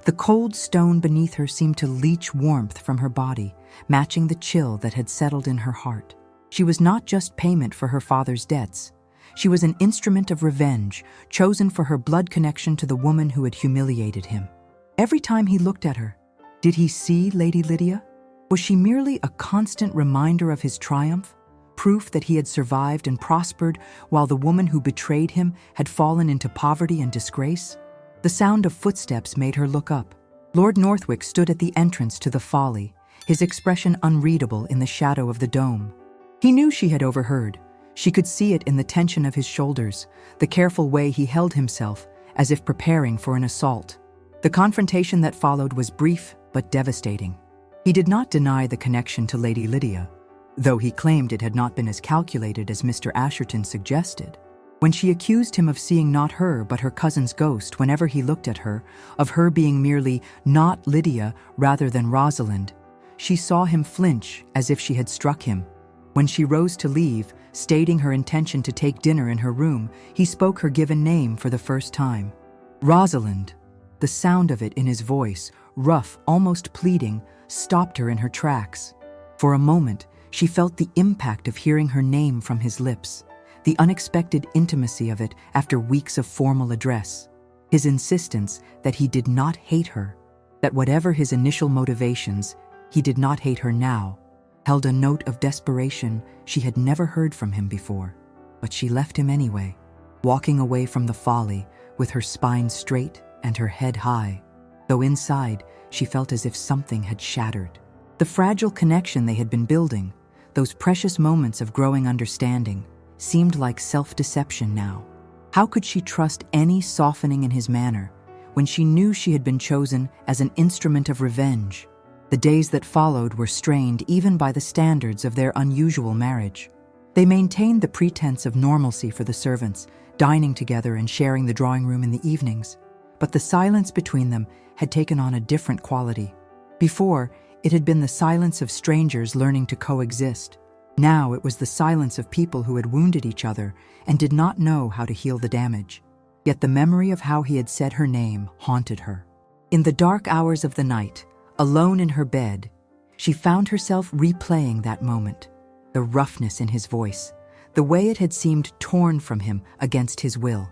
The cold stone beneath her seemed to leach warmth from her body, matching the chill that had settled in her heart. She was not just payment for her father's debts. She was an instrument of revenge, chosen for her blood connection to the woman who had humiliated him. Every time he looked at her, did he see Lady Lydia? Was she merely a constant reminder of his triumph? Proof that he had survived and prospered while the woman who betrayed him had fallen into poverty and disgrace? The sound of footsteps made her look up. Lord Northwick stood at the entrance to the folly, his expression unreadable in the shadow of the dome. He knew she had overheard. She could see it in the tension of his shoulders, the careful way he held himself, as if preparing for an assault. The confrontation that followed was brief but devastating. He did not deny the connection to Lady Lydia, though he claimed it had not been as calculated as Mr. Asherton suggested. When she accused him of seeing not her but her cousin's ghost whenever he looked at her, of her being merely not Lydia rather than Rosalind, she saw him flinch as if she had struck him. When she rose to leave, stating her intention to take dinner in her room, he spoke her given name for the first time. Rosalind. The sound of it in his voice, rough, almost pleading, stopped her in her tracks. For a moment, she felt the impact of hearing her name from his lips, the unexpected intimacy of it after weeks of formal address. His insistence that he did not hate her, that whatever his initial motivations, he did not hate her now, held a note of desperation she had never heard from him before. But she left him anyway, walking away from the folly with her spine straight and her head high, though inside she felt as if something had shattered. The fragile connection they had been building, those precious moments of growing understanding, seemed like self-deception now. How could she trust any softening in his manner when she knew she had been chosen as an instrument of revenge? The days that followed were strained even by the standards of their unusual marriage. They maintained the pretense of normalcy for the servants, dining together and sharing the drawing room in the evenings. But the silence between them had taken on a different quality. Before, it had been the silence of strangers learning to coexist. Now it was the silence of people who had wounded each other and did not know how to heal the damage. Yet the memory of how he had said her name haunted her. In the dark hours of the night, alone in her bed, she found herself replaying that moment. The roughness in his voice, the way it had seemed torn from him against his will.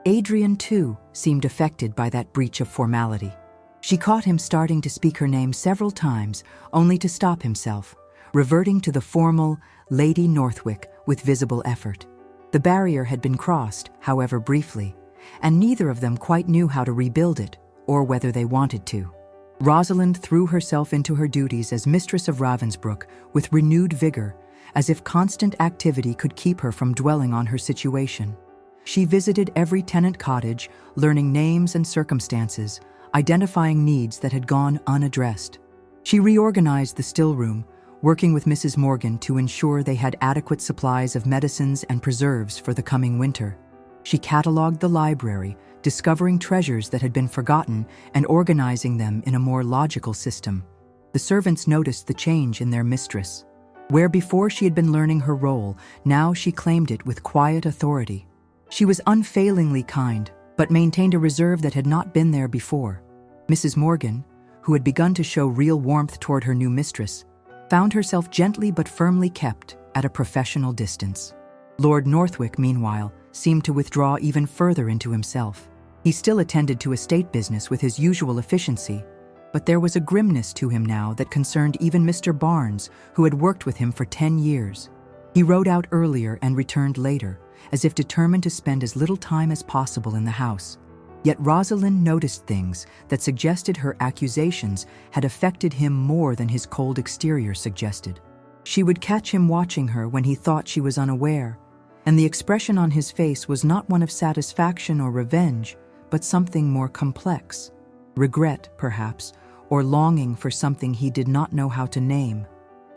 Adrian, too, seemed affected by that breach of formality. She caught him starting to speak her name several times, only to stop himself, reverting to the formal Lady Northwick with visible effort. The barrier had been crossed, however briefly, and neither of them quite knew how to rebuild it, or whether they wanted to. Rosalind threw herself into her duties as Mistress of Ravensbrück with renewed vigor, as if constant activity could keep her from dwelling on her situation. She visited every tenant cottage, learning names and circumstances, identifying needs that had gone unaddressed. She reorganized the still room, working with Mrs. Morgan to ensure they had adequate supplies of medicines and preserves for the coming winter. She cataloged the library, discovering treasures that had been forgotten and organizing them in a more logical system. The servants noticed the change in their mistress. Where before she had been learning her role, now she claimed it with quiet authority. She was unfailingly kind, but maintained a reserve that had not been there before. Mrs. Morgan, who had begun to show real warmth toward her new mistress, found herself gently but firmly kept at a professional distance. Lord Northwick, meanwhile, seemed to withdraw even further into himself. He still attended to estate business with his usual efficiency, but there was a grimness to him now that concerned even Mr. Barnes, who had worked with him for 10 years. He rode out earlier and returned later, as if determined to spend as little time as possible in the house. Yet Rosalind noticed things that suggested her accusations had affected him more than his cold exterior suggested. She would catch him watching her when he thought she was unaware, and the expression on his face was not one of satisfaction or revenge, but something more complex. Regret, perhaps, or longing for something he did not know how to name.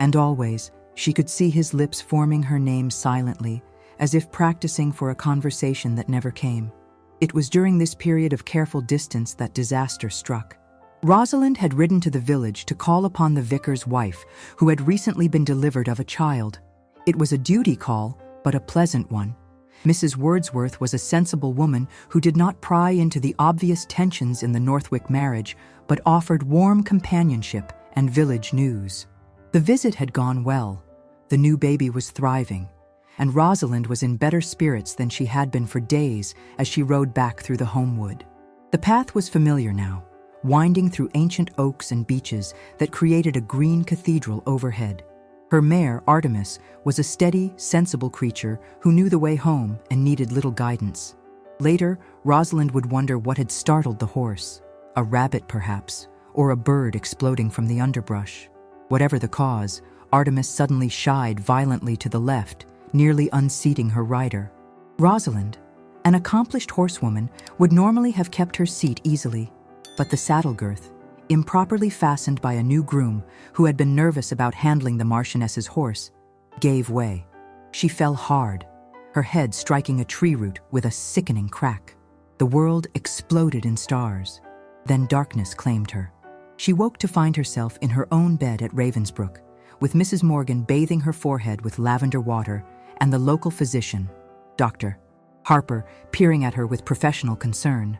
And always, she could see his lips forming her name silently, as if practicing for a conversation that never came. It was during this period of careful distance that disaster struck. Rosalind had ridden to the village to call upon the vicar's wife, who had recently been delivered of a child. It was a duty call, but a pleasant one. Mrs. Wordsworth was a sensible woman who did not pry into the obvious tensions in the Northwick marriage, but offered warm companionship and village news. The visit had gone well. The new baby was thriving, and Rosalind was in better spirits than she had been for days as she rode back through the homewood. The path was familiar now, winding through ancient oaks and beeches that created a green cathedral overhead. Her mare, Artemis, was a steady, sensible creature who knew the way home and needed little guidance. Later, Rosalind would wonder what had startled the horse. A rabbit, perhaps, or a bird exploding from the underbrush. Whatever the cause, Artemis suddenly shied violently to the left, nearly unseating her rider. Rosalind, an accomplished horsewoman, would normally have kept her seat easily, but the saddle girth, improperly fastened by a new groom who had been nervous about handling the Marchioness's horse, gave way. She fell hard, her head striking a tree root with a sickening crack. The world exploded in stars. Then darkness claimed her. She woke to find herself in her own bed at Ravensbrück, with Mrs. Morgan bathing her forehead with lavender water and the local physician, Dr. Harper, peering at her with professional concern.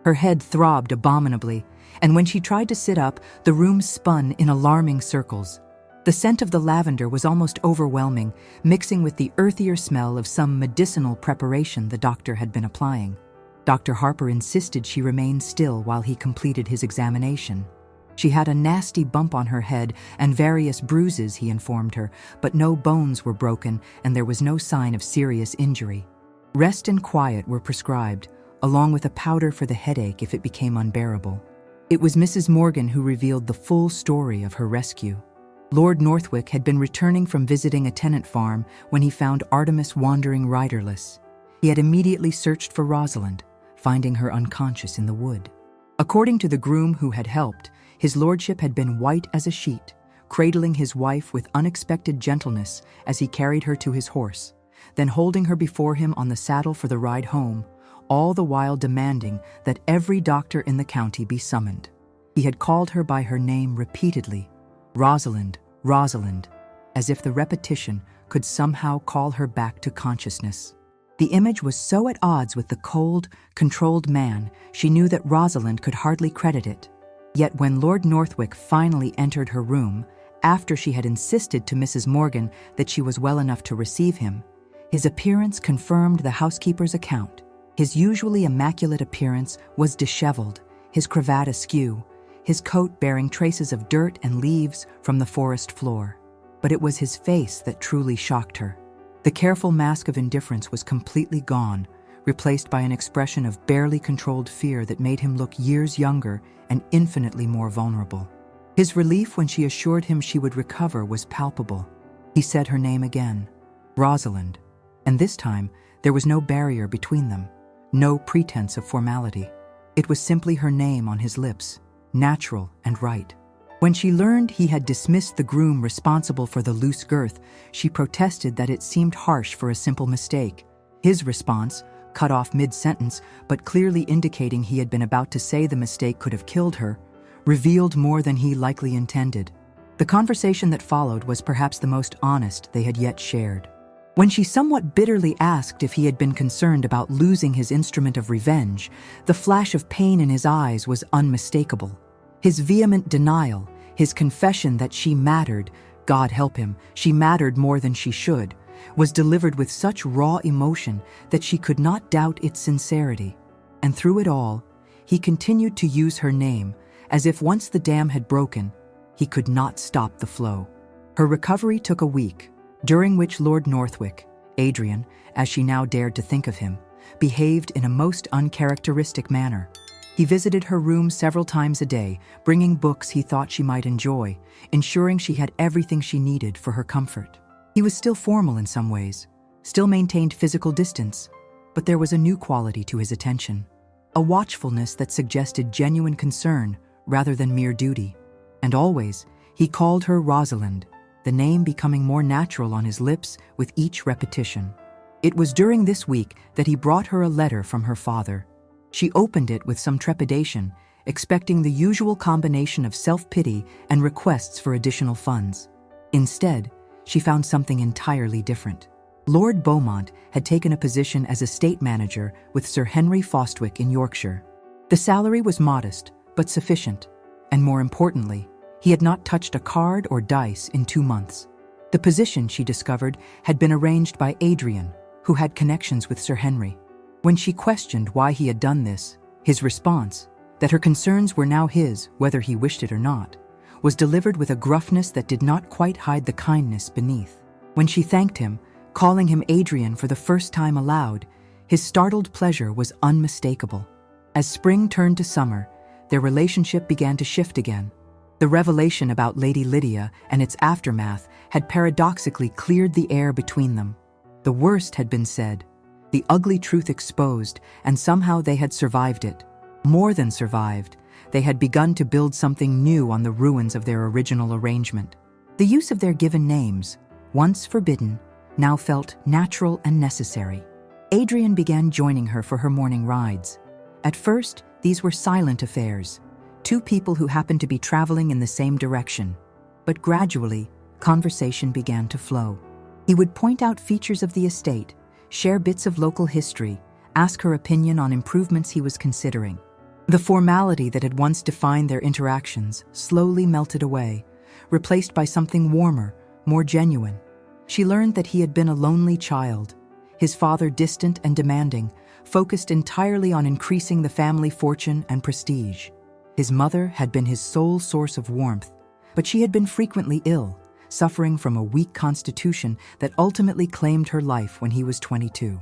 Her head throbbed abominably, and when she tried to sit up, the room spun in alarming circles. The scent of the lavender was almost overwhelming, mixing with the earthier smell of some medicinal preparation the doctor had been applying. Dr. Harper insisted she remain still while he completed his examination. She had a nasty bump on her head and various bruises, he informed her, but no bones were broken and there was no sign of serious injury. Rest and quiet were prescribed, along with a powder for the headache if it became unbearable. It was Mrs. Morgan who revealed the full story of her rescue. Lord Northwick had been returning from visiting a tenant farm when he found Artemis wandering riderless. He had immediately searched for Rosalind, finding her unconscious in the wood. According to the groom who had helped, his lordship had been white as a sheet, cradling his wife with unexpected gentleness as he carried her to his horse, then holding her before him on the saddle for the ride home, all the while demanding that every doctor in the county be summoned. He had called her by her name repeatedly, Rosalind, Rosalind, as if the repetition could somehow call her back to consciousness. The image was so at odds with the cold, controlled man, she knew that Rosalind could hardly credit it. Yet when Lord Northwick finally entered her room, after she had insisted to Mrs. Morgan that she was well enough to receive him, his appearance confirmed the housekeeper's account. His usually immaculate appearance was disheveled, his cravat askew, his coat bearing traces of dirt and leaves from the forest floor. But it was his face that truly shocked her. The careful mask of indifference was completely gone, replaced by an expression of barely controlled fear that made him look years younger and infinitely more vulnerable. His relief when she assured him she would recover was palpable. He said her name again, Rosalind, and this time there was no barrier between them, no pretense of formality. It was simply her name on his lips, natural and right. When she learned he had dismissed the groom responsible for the loose girth, she protested that it seemed harsh for a simple mistake. His response, cut off mid-sentence but clearly indicating he had been about to say the mistake could have killed her, revealed more than he likely intended. The conversation that followed was perhaps the most honest they had yet shared. When she somewhat bitterly asked if he had been concerned about losing his instrument of revenge, the flash of pain in his eyes was unmistakable. His vehement denial, his confession that she mattered, God help him, she mattered more than she should, was delivered with such raw emotion that she could not doubt its sincerity. And through it all, he continued to use her name, as if once the dam had broken, he could not stop the flow. Her recovery took a week, during which Lord Northwick, Adrian, as she now dared to think of him, behaved in a most uncharacteristic manner. He visited her room several times a day, bringing books he thought she might enjoy, ensuring she had everything she needed for her comfort. He was still formal in some ways, still maintained physical distance, but there was a new quality to his attention, a watchfulness that suggested genuine concern rather than mere duty. And always, he called her Rosalind, the name becoming more natural on his lips with each repetition. It was during this week that he brought her a letter from her father. She opened it with some trepidation, expecting the usual combination of self-pity and requests for additional funds. Instead, she found something entirely different. Lord Beaumont had taken a position as estate manager with Sir Henry Fostwick in Yorkshire. The salary was modest, but sufficient, and more importantly, he had not touched a card or dice in 2 months. The position, she discovered, had been arranged by Adrian, who had connections with Sir Henry. When she questioned why he had done this, his response, that her concerns were now his, whether he wished it or not, was delivered with a gruffness that did not quite hide the kindness beneath. When she thanked him, calling him Adrian for the first time aloud, his startled pleasure was unmistakable. As spring turned to summer, their relationship began to shift again. The revelation about Lady Lydia and its aftermath had paradoxically cleared the air between them. The worst had been said, the ugly truth exposed, and somehow they had survived it. More than survived, they had begun to build something new on the ruins of their original arrangement. The use of their given names, once forbidden, now felt natural and necessary. Adrian began joining her for her morning rides. At first, these were silent affairs, two people who happened to be traveling in the same direction. But gradually, conversation began to flow. He would point out features of the estate, share bits of local history, ask her opinion on improvements he was considering. The formality that had once defined their interactions slowly melted away, replaced by something warmer, more genuine. She learned that he had been a lonely child, his father distant and demanding, focused entirely on increasing the family fortune and prestige. His mother had been his sole source of warmth, but she had been frequently ill, suffering from a weak constitution that ultimately claimed her life when he was 22.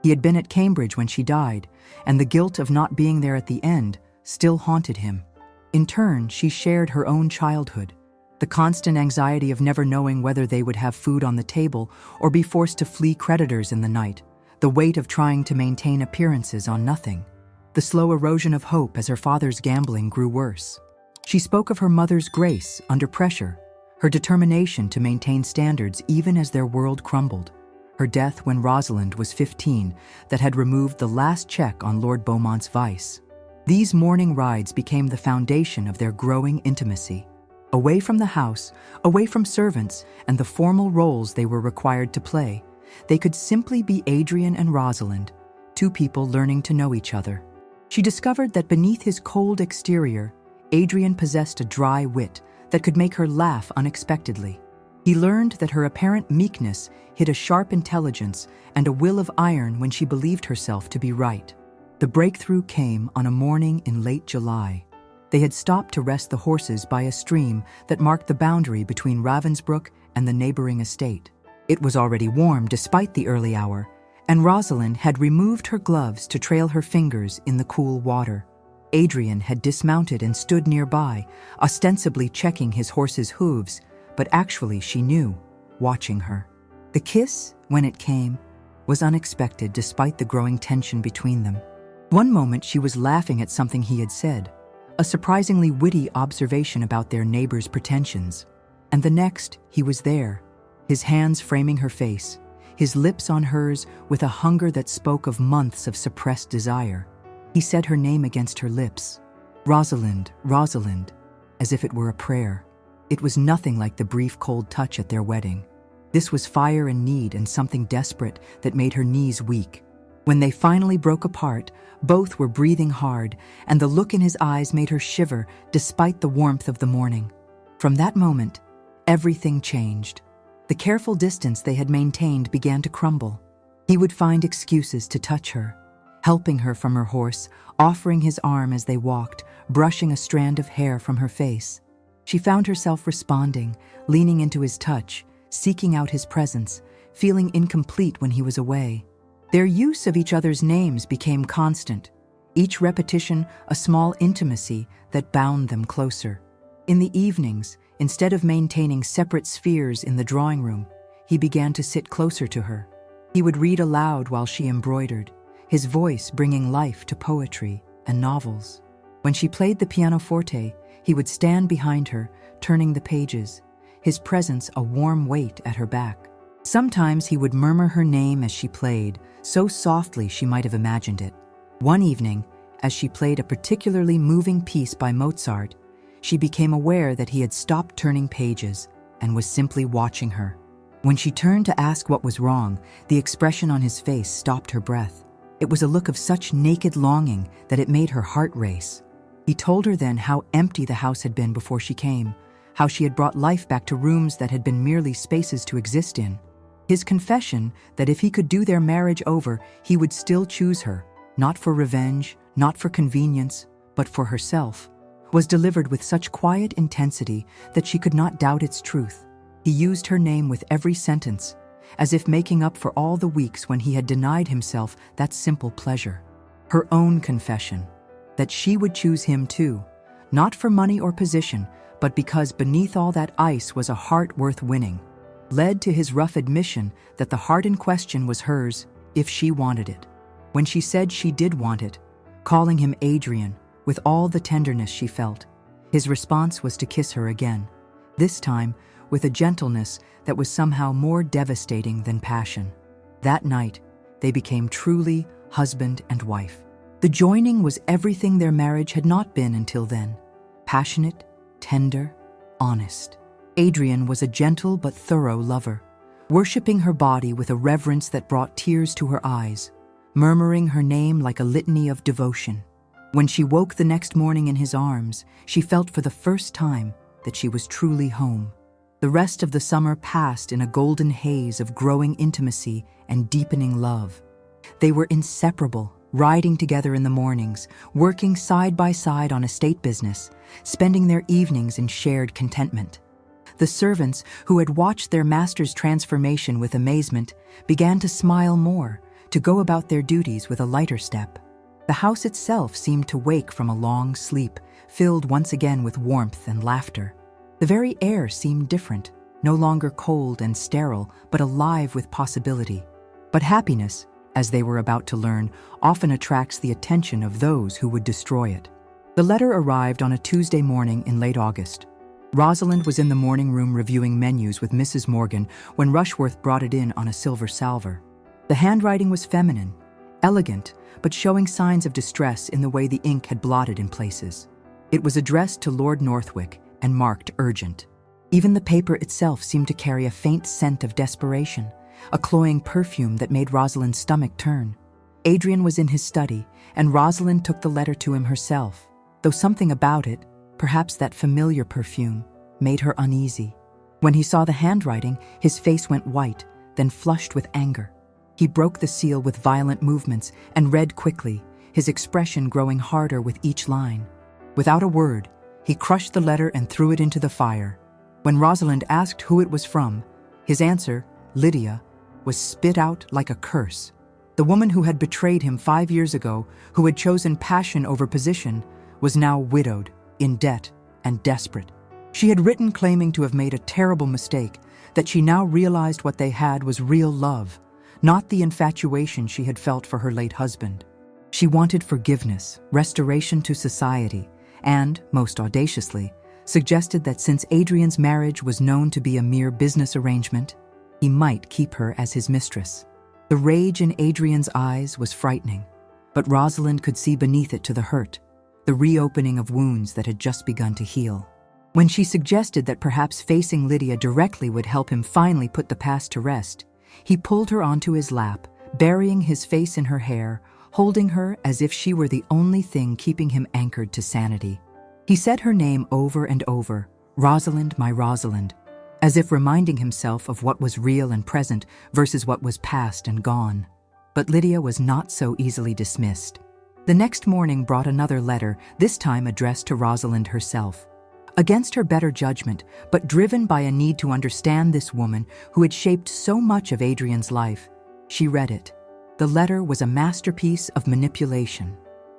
He had been at Cambridge when she died, and the guilt of not being there at the end still haunted him. In turn, she shared her own childhood, the constant anxiety of never knowing whether they would have food on the table or be forced to flee creditors in the night, the weight of trying to maintain appearances on nothing, the slow erosion of hope as her father's gambling grew worse. She spoke of her mother's grace under pressure, her determination to maintain standards even as their world crumbled, her death when Rosalind was 15 that had removed the last check on Lord Beaumont's vice. These morning rides became the foundation of their growing intimacy. Away from the house, away from servants and the formal roles they were required to play, they could simply be Adrian and Rosalind, two people learning to know each other. She discovered that beneath his cold exterior, Adrian possessed a dry wit that could make her laugh unexpectedly. He learned that her apparent meekness hid a sharp intelligence and a will of iron when she believed herself to be right. The breakthrough came on a morning in late July. They had stopped to rest the horses by a stream that marked the boundary between Ravensbrück and the neighboring estate. It was already warm despite the early hour, and Rosalind had removed her gloves to trail her fingers in the cool water. Adrian had dismounted and stood nearby, ostensibly checking his horse's hooves, but actually she knew, watching her. The kiss, when it came, was unexpected despite the growing tension between them. One moment she was laughing at something he had said, a surprisingly witty observation about their neighbor's pretensions. And the next, he was there, his hands framing her face, his lips on hers with a hunger that spoke of months of suppressed desire. He said her name against her lips, Rosalind, Rosalind, as if it were a prayer. It was nothing like the brief cold touch at their wedding. This was fire and need and something desperate that made her knees weak. When they finally broke apart, both were breathing hard, and the look in his eyes made her shiver despite the warmth of the morning. From that moment, everything changed. The careful distance they had maintained began to crumble. He would find excuses to touch her, helping her from her horse, offering his arm as they walked, brushing a strand of hair from her face. She found herself responding, leaning into his touch, seeking out his presence, feeling incomplete when he was away. Their use of each other's names became constant, each repetition a small intimacy that bound them closer. In the evenings, instead of maintaining separate spheres in the drawing room, he began to sit closer to her. He would read aloud while she embroidered, his voice bringing life to poetry and novels. When she played the pianoforte, he would stand behind her, turning the pages, his presence a warm weight at her back. Sometimes he would murmur her name as she played, so softly she might have imagined it. One evening, as she played a particularly moving piece by Mozart, she became aware that he had stopped turning pages and was simply watching her. When she turned to ask what was wrong, the expression on his face stopped her breath. It was a look of such naked longing that it made her heart race. He told her then how empty the house had been before she came, how she had brought life back to rooms that had been merely spaces to exist in. His confession that if he could do their marriage over, he would still choose her, not for revenge, not for convenience, but for herself, was delivered with such quiet intensity that she could not doubt its truth. He used her name with every sentence, as if making up for all the weeks when he had denied himself that simple pleasure. Her own confession, that she would choose him too, not for money or position, but because beneath all that ice was a heart worth winning, led to his rough admission that the heart in question was hers if she wanted it. When she said she did want it, calling him Adrian with all the tenderness she felt, his response was to kiss her again, this time with a gentleness that was somehow more devastating than passion. That night, they became truly husband and wife. The joining was everything their marriage had not been until then: passionate, tender, honest. Adrian was a gentle but thorough lover, worshipping her body with a reverence that brought tears to her eyes, murmuring her name like a litany of devotion. When she woke the next morning in his arms, she felt for the first time that she was truly home. The rest of the summer passed in a golden haze of growing intimacy and deepening love. They were inseparable, riding together in the mornings, working side by side on estate business, spending their evenings in shared contentment. The servants, who had watched their master's transformation with amazement, began to smile more, to go about their duties with a lighter step. The house itself seemed to wake from a long sleep, filled once again with warmth and laughter. The very air seemed different, no longer cold and sterile, but alive with possibility. But happiness, as they were about to learn, often attracts the attention of those who would destroy it. The letter arrived on a Tuesday morning in late August. Rosalind was in the morning room reviewing menus with Mrs. Morgan when Rushworth brought it in on a silver salver. The handwriting was feminine, elegant, but showing signs of distress in the way the ink had blotted in places. It was addressed to Lord Northwick and marked urgent. Even the paper itself seemed to carry a faint scent of desperation, a cloying perfume that made Rosalind's stomach turn. Adrian was in his study, and Rosalind took the letter to him herself, though something about it, perhaps that familiar perfume, made her uneasy. When he saw the handwriting, his face went white, then flushed with anger. He broke the seal with violent movements and read quickly, his expression growing harder with each line. Without a word, he crushed the letter and threw it into the fire. When Rosalind asked who it was from, his answer, Lydia, was spit out like a curse. The woman who had betrayed him 5 years ago, who had chosen passion over position, was now widowed, in debt, and desperate. She had written claiming to have made a terrible mistake, that she now realized what they had was real love, not the infatuation she had felt for her late husband. She wanted forgiveness, restoration to society, and, most audaciously, suggested that since Adrian's marriage was known to be a mere business arrangement, he might keep her as his mistress. The rage in Adrian's eyes was frightening, but Rosalind could see beneath it to the hurt, the reopening of wounds that had just begun to heal. When she suggested that perhaps facing Lydia directly would help him finally put the past to rest, he pulled her onto his lap, burying his face in her hair, holding her as if she were the only thing keeping him anchored to sanity. He said her name over and over, Rosalind, my Rosalind, as if reminding himself of what was real and present versus what was past and gone. But Lydia was not so easily dismissed. The next morning brought another letter, this time addressed to Rosalind herself. Against her better judgment, but driven by a need to understand this woman who had shaped so much of Adrian's life, she read it. The letter was a masterpiece of manipulation.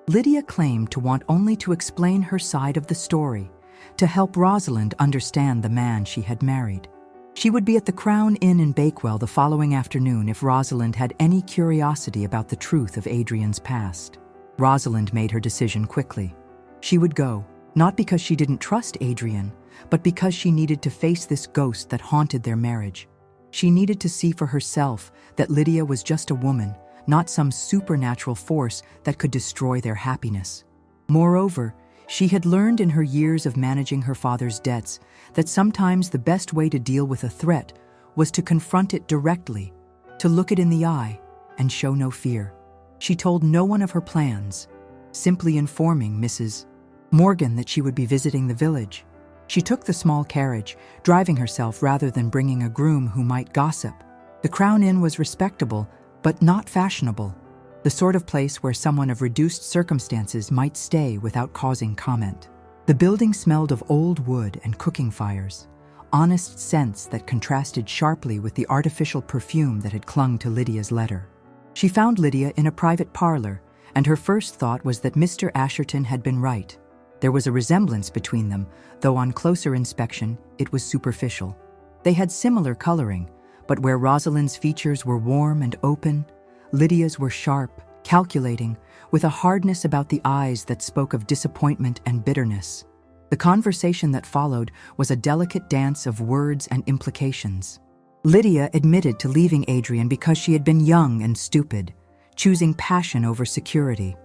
Lydia claimed to want only to explain her side of the story, to help Rosalind understand the man she had married. She would be at the Crown Inn in Bakewell the following afternoon if Rosalind had any curiosity about the truth of Adrian's past. Rosalind made her decision quickly. She would go, not because she didn't trust Adrian, but because she needed to face this ghost that haunted their marriage. She needed to see for herself that Lydia was just a woman, not some supernatural force that could destroy their happiness. Moreover, she had learned in her years of managing her father's debts that sometimes the best way to deal with a threat was to confront it directly, to look it in the eye and show no fear. She told no one of her plans, simply informing Mrs. Morgan that she would be visiting the village. She took the small carriage, driving herself rather than bringing a groom who might gossip. The Crown Inn was respectable, but not fashionable, the sort of place where someone of reduced circumstances might stay without causing comment. The building smelled of old wood and cooking fires, honest scents that contrasted sharply with the artificial perfume that had clung to Lydia's letter. She found Lydia in a private parlor, and her first thought was that Mr. Asherton had been right. There was a resemblance between them, though on closer inspection, it was superficial. They had similar coloring, but where Rosalind's features were warm and open, Lydia's were sharp, calculating, with a hardness about the eyes that spoke of disappointment and bitterness. The conversation that followed was a delicate dance of words and implications. Lydia admitted to leaving Adrian because she had been young and stupid, choosing passion over security.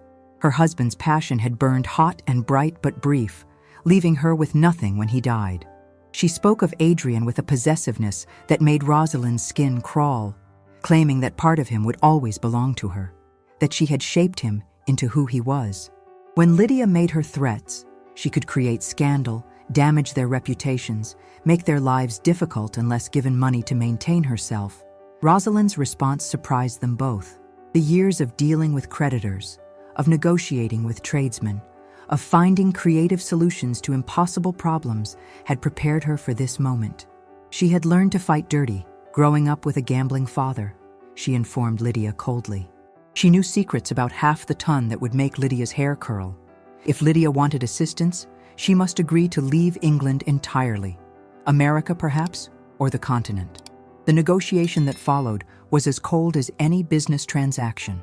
Her husband's passion had burned hot and bright but brief, leaving her with nothing when he died. She spoke of Adrian with a possessiveness that made Rosalind's skin crawl, claiming that part of him would always belong to her, that she had shaped him into who he was. When Lydia made her threats, she could create scandal, damage their reputations, make their lives difficult unless given money to maintain herself. Rosalind's response surprised them both. The years of dealing with creditors, of negotiating with tradesmen, of finding creative solutions to impossible problems had prepared her for this moment. She had learned to fight dirty, growing up with a gambling father, she informed Lydia coldly. She knew secrets about half the ton that would make Lydia's hair curl. If Lydia wanted assistance, she must agree to leave England entirely. America, perhaps, or the continent. The negotiation that followed was as cold as any business transaction.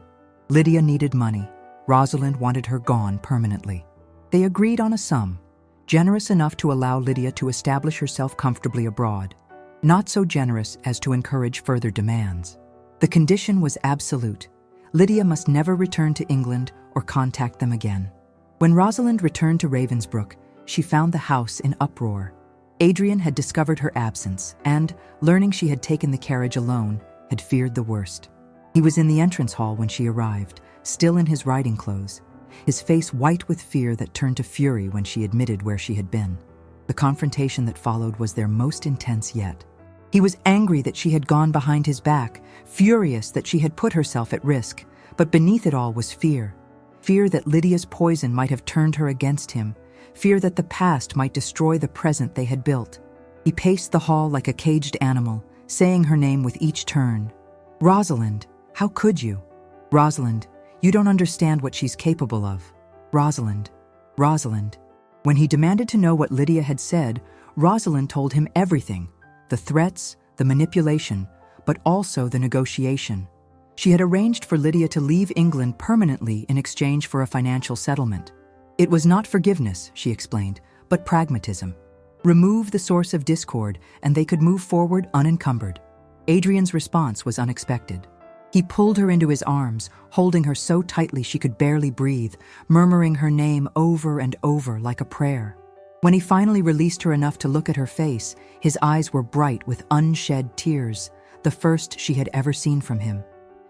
Lydia needed money. Rosalind wanted her gone permanently. They agreed on a sum, generous enough to allow Lydia to establish herself comfortably abroad, not so generous as to encourage further demands. The condition was absolute. Lydia must never return to England or contact them again. When Rosalind returned to Ravensbrück, she found the house in uproar. Adrian had discovered her absence and, learning she had taken the carriage alone, had feared the worst. He was in the entrance hall when she arrived, still in his riding clothes, his face white with fear that turned to fury when she admitted where she had been. The confrontation that followed was their most intense yet. He was angry that she had gone behind his back, furious that she had put herself at risk, but beneath it all was fear. Fear that Lydia's poison might have turned her against him, fear that the past might destroy the present they had built. He paced the hall like a caged animal, saying her name with each turn. "Rosalind, how could you? Rosalind, you don't understand what she's capable of. Rosalind, Rosalind." When he demanded to know what Lydia had said, Rosalind told him everything: the threats, the manipulation, but also the negotiation. She had arranged for Lydia to leave England permanently in exchange for a financial settlement. It was not forgiveness, she explained, but pragmatism. Remove the source of discord, and they could move forward unencumbered. Adrian's response was unexpected. He pulled her into his arms, holding her so tightly she could barely breathe, murmuring her name over and over like a prayer. When he finally released her enough to look at her face, his eyes were bright with unshed tears, the first she had ever seen from him.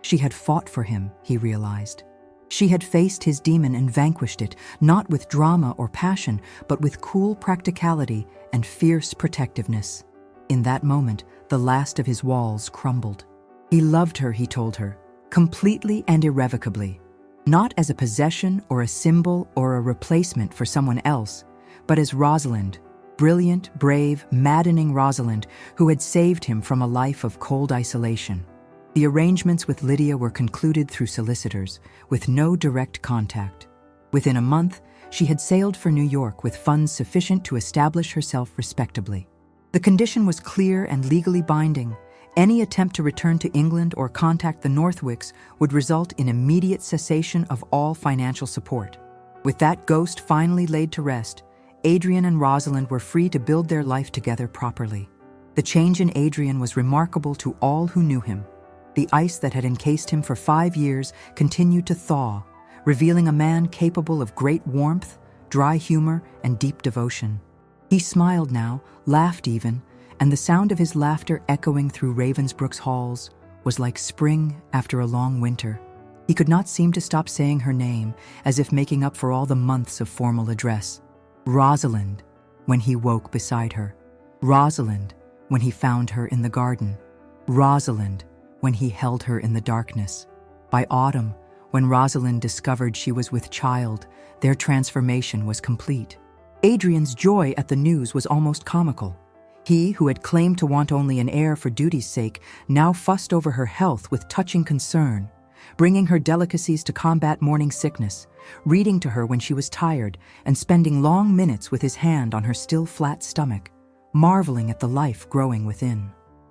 She had fought for him, he realized. She had faced his demon and vanquished it, not with drama or passion, but with cool practicality and fierce protectiveness. In that moment, the last of his walls crumbled. He loved her, he told her, completely and irrevocably. Not as a possession or a symbol or a replacement for someone else, but as Rosalind, brilliant, brave, maddening Rosalind, who had saved him from a life of cold isolation. The arrangements with Lydia were concluded through solicitors, with no direct contact. Within a month, she had sailed for New York with funds sufficient to establish herself respectably. The condition was clear and legally binding. Any attempt to return to England or contact the Northwicks would result in immediate cessation of all financial support. With that ghost finally laid to rest, Adrian and Rosalind were free to build their life together properly. The change in Adrian was remarkable to all who knew him. The ice that had encased him for 5 years continued to thaw, revealing a man capable of great warmth, dry humor, and deep devotion. He smiled now, laughed even, and the sound of his laughter echoing through Ravensbrück's halls was like spring after a long winter. He could not seem to stop saying her name, as if making up for all the months of formal address. Rosalind, when he woke beside her. Rosalind, when he found her in the garden. Rosalind, when he held her in the darkness. By autumn, when Rosalind discovered she was with child, their transformation was complete. Adrian's joy at the news was almost comical. He, who had claimed to want only an heir for duty's sake, now fussed over her health with touching concern, bringing her delicacies to combat morning sickness, reading to her when she was tired, and spending long minutes with his hand on her still flat stomach, marveling at the life growing within.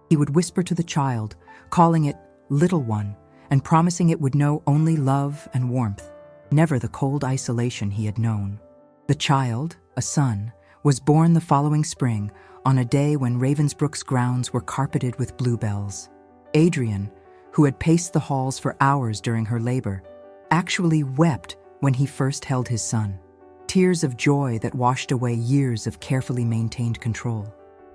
He would whisper to the child, calling it "little one," and promising it would know only love and warmth, never the cold isolation he had known. The child, a son, was born the following spring, on a day when Ravensbrück's grounds were carpeted with bluebells. Adrian, who had paced the halls for hours during her labor, actually wept when he first held his son. Tears of joy that washed away years of carefully maintained control.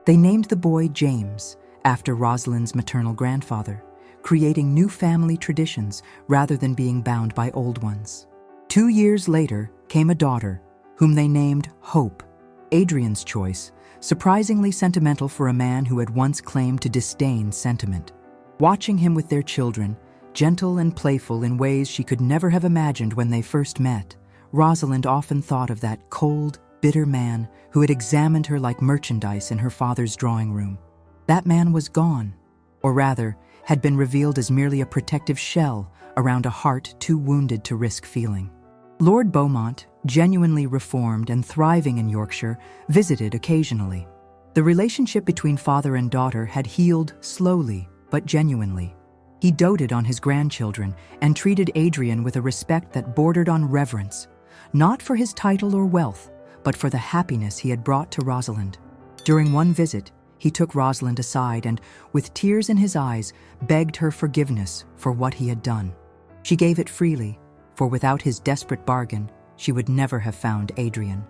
They named the boy James, after Rosalind's maternal grandfather, creating new family traditions rather than being bound by old ones. 2 years later came a daughter, whom they named Hope. Adrian's choice, surprisingly sentimental for a man who had once claimed to disdain sentiment. Watching him with their children, gentle and playful in ways she could never have imagined when they first met, Rosalind often thought of that cold, bitter man who had examined her like merchandise in her father's drawing room. That man was gone, or rather, had been revealed as merely a protective shell around a heart too wounded to risk feeling. Lord Beaumont, genuinely reformed and thriving in Yorkshire, visited occasionally. The relationship between father and daughter had healed slowly but genuinely. He doted on his grandchildren and treated Adrian with a respect that bordered on reverence, not for his title or wealth, but for the happiness he had brought to Rosalind. During one visit, he took Rosalind aside and, with tears in his eyes, begged her forgiveness for what he had done. She gave it freely, for without his desperate bargain, she would never have found Adrian.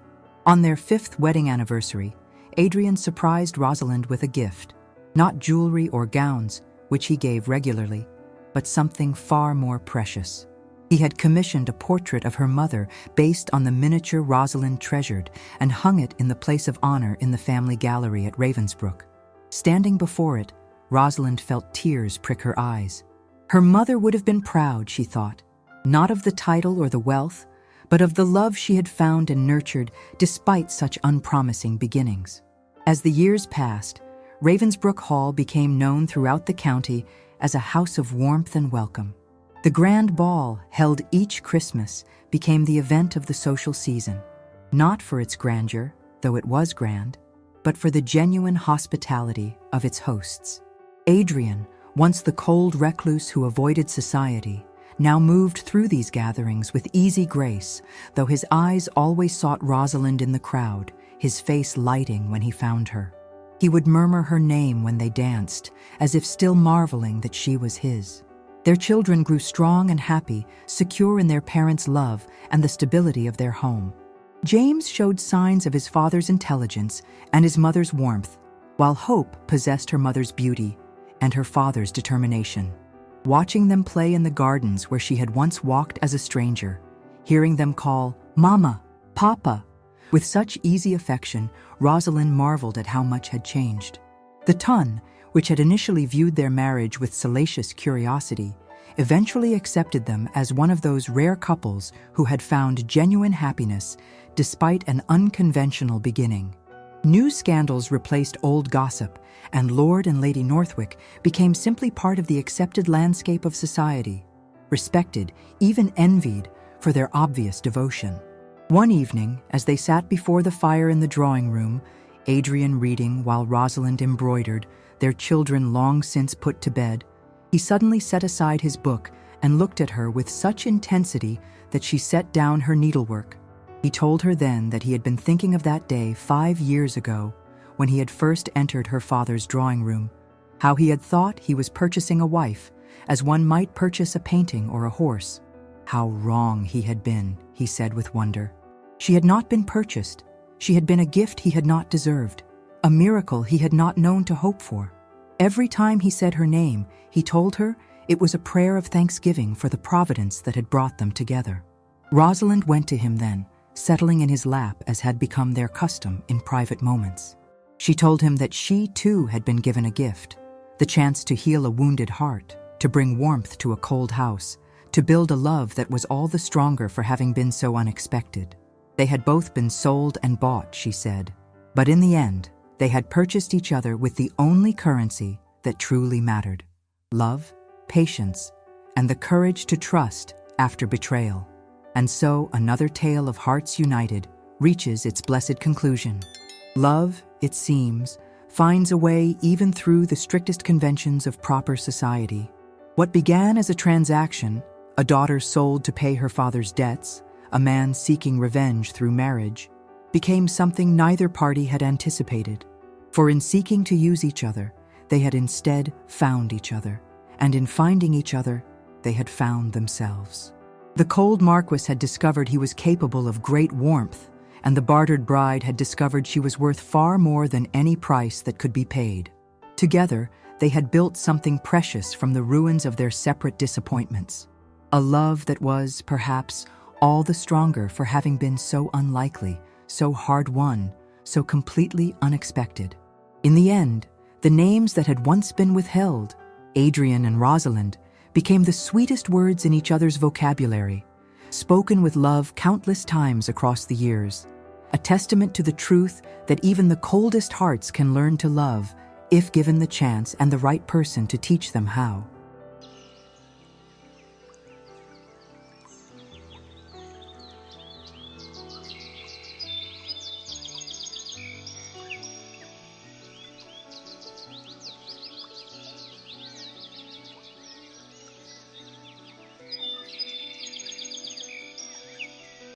On their 5th wedding anniversary, Adrian surprised Rosalind with a gift, not jewelry or gowns, which he gave regularly, but something far more precious. He had commissioned a portrait of her mother based on the miniature Rosalind treasured and hung it in the place of honor in the family gallery at Ravensbrück. Standing before it, Rosalind felt tears prick her eyes. Her mother would have been proud, she thought, not of the title or the wealth, but of the love she had found and nurtured despite such unpromising beginnings. As the years passed, Ravensbrück Hall became known throughout the county as a house of warmth and welcome. The grand ball, held each Christmas, became the event of the social season, not for its grandeur, though it was grand, but for the genuine hospitality of its hosts. Adrian, once the cold recluse who avoided society, now moved through these gatherings with easy grace, though his eyes always sought Rosalind in the crowd, his face lighting when he found her. He would murmur her name when they danced, as if still marveling that she was his. Their children grew strong and happy, secure in their parents' love and the stability of their home. James showed signs of his father's intelligence and his mother's warmth, while Hope possessed her mother's beauty and her father's determination. Watching them play in the gardens where she had once walked as a stranger, hearing them call, "Mama, Papa," with such easy affection, Rosalind marveled at how much had changed. The Tun, which had initially viewed their marriage with salacious curiosity, eventually accepted them as one of those rare couples who had found genuine happiness despite an unconventional beginning. New scandals replaced old gossip, and Lord and Lady Northwick became simply part of the accepted landscape of society, respected, even envied, for their obvious devotion. One evening, as they sat before the fire in the drawing room, Adrian reading while Rosalind embroidered, their children long since put to bed, he suddenly set aside his book and looked at her with such intensity that she set down her needlework. He told her then that he had been thinking of that day 5 years ago, when he had first entered her father's drawing room, how he had thought he was purchasing a wife, as one might purchase a painting or a horse. How wrong he had been, he said with wonder. She had not been purchased. She had been a gift he had not deserved, a miracle he had not known to hope for. Every time he said her name, he told her it was a prayer of thanksgiving for the providence that had brought them together. Rosalind went to him then, settling in his lap as had become their custom in private moments. She told him that she too had been given a gift, the chance to heal a wounded heart, to bring warmth to a cold house, to build a love that was all the stronger for having been so unexpected. They had both been sold and bought, she said, but in the end, they had purchased each other with the only currency that truly mattered: love, patience, and the courage to trust after betrayal. And so another tale of hearts united reaches its blessed conclusion. Love, it seems, finds a way even through the strictest conventions of proper society. What began as a transaction, a daughter sold to pay her father's debts, a man seeking revenge through marriage, became something neither party had anticipated. For in seeking to use each other, they had instead found each other, and in finding each other, they had found themselves. The cold Marquess had discovered he was capable of great warmth, and the bartered bride had discovered she was worth far more than any price that could be paid. Together, they had built something precious from the ruins of their separate disappointments. A love that was, perhaps, all the stronger for having been so unlikely, so hard-won, so completely unexpected. In the end, the names that had once been withheld, Adrian and Rosalind, became the sweetest words in each other's vocabulary, spoken with love countless times across the years, a testament to the truth that even the coldest hearts can learn to love if given the chance and the right person to teach them how.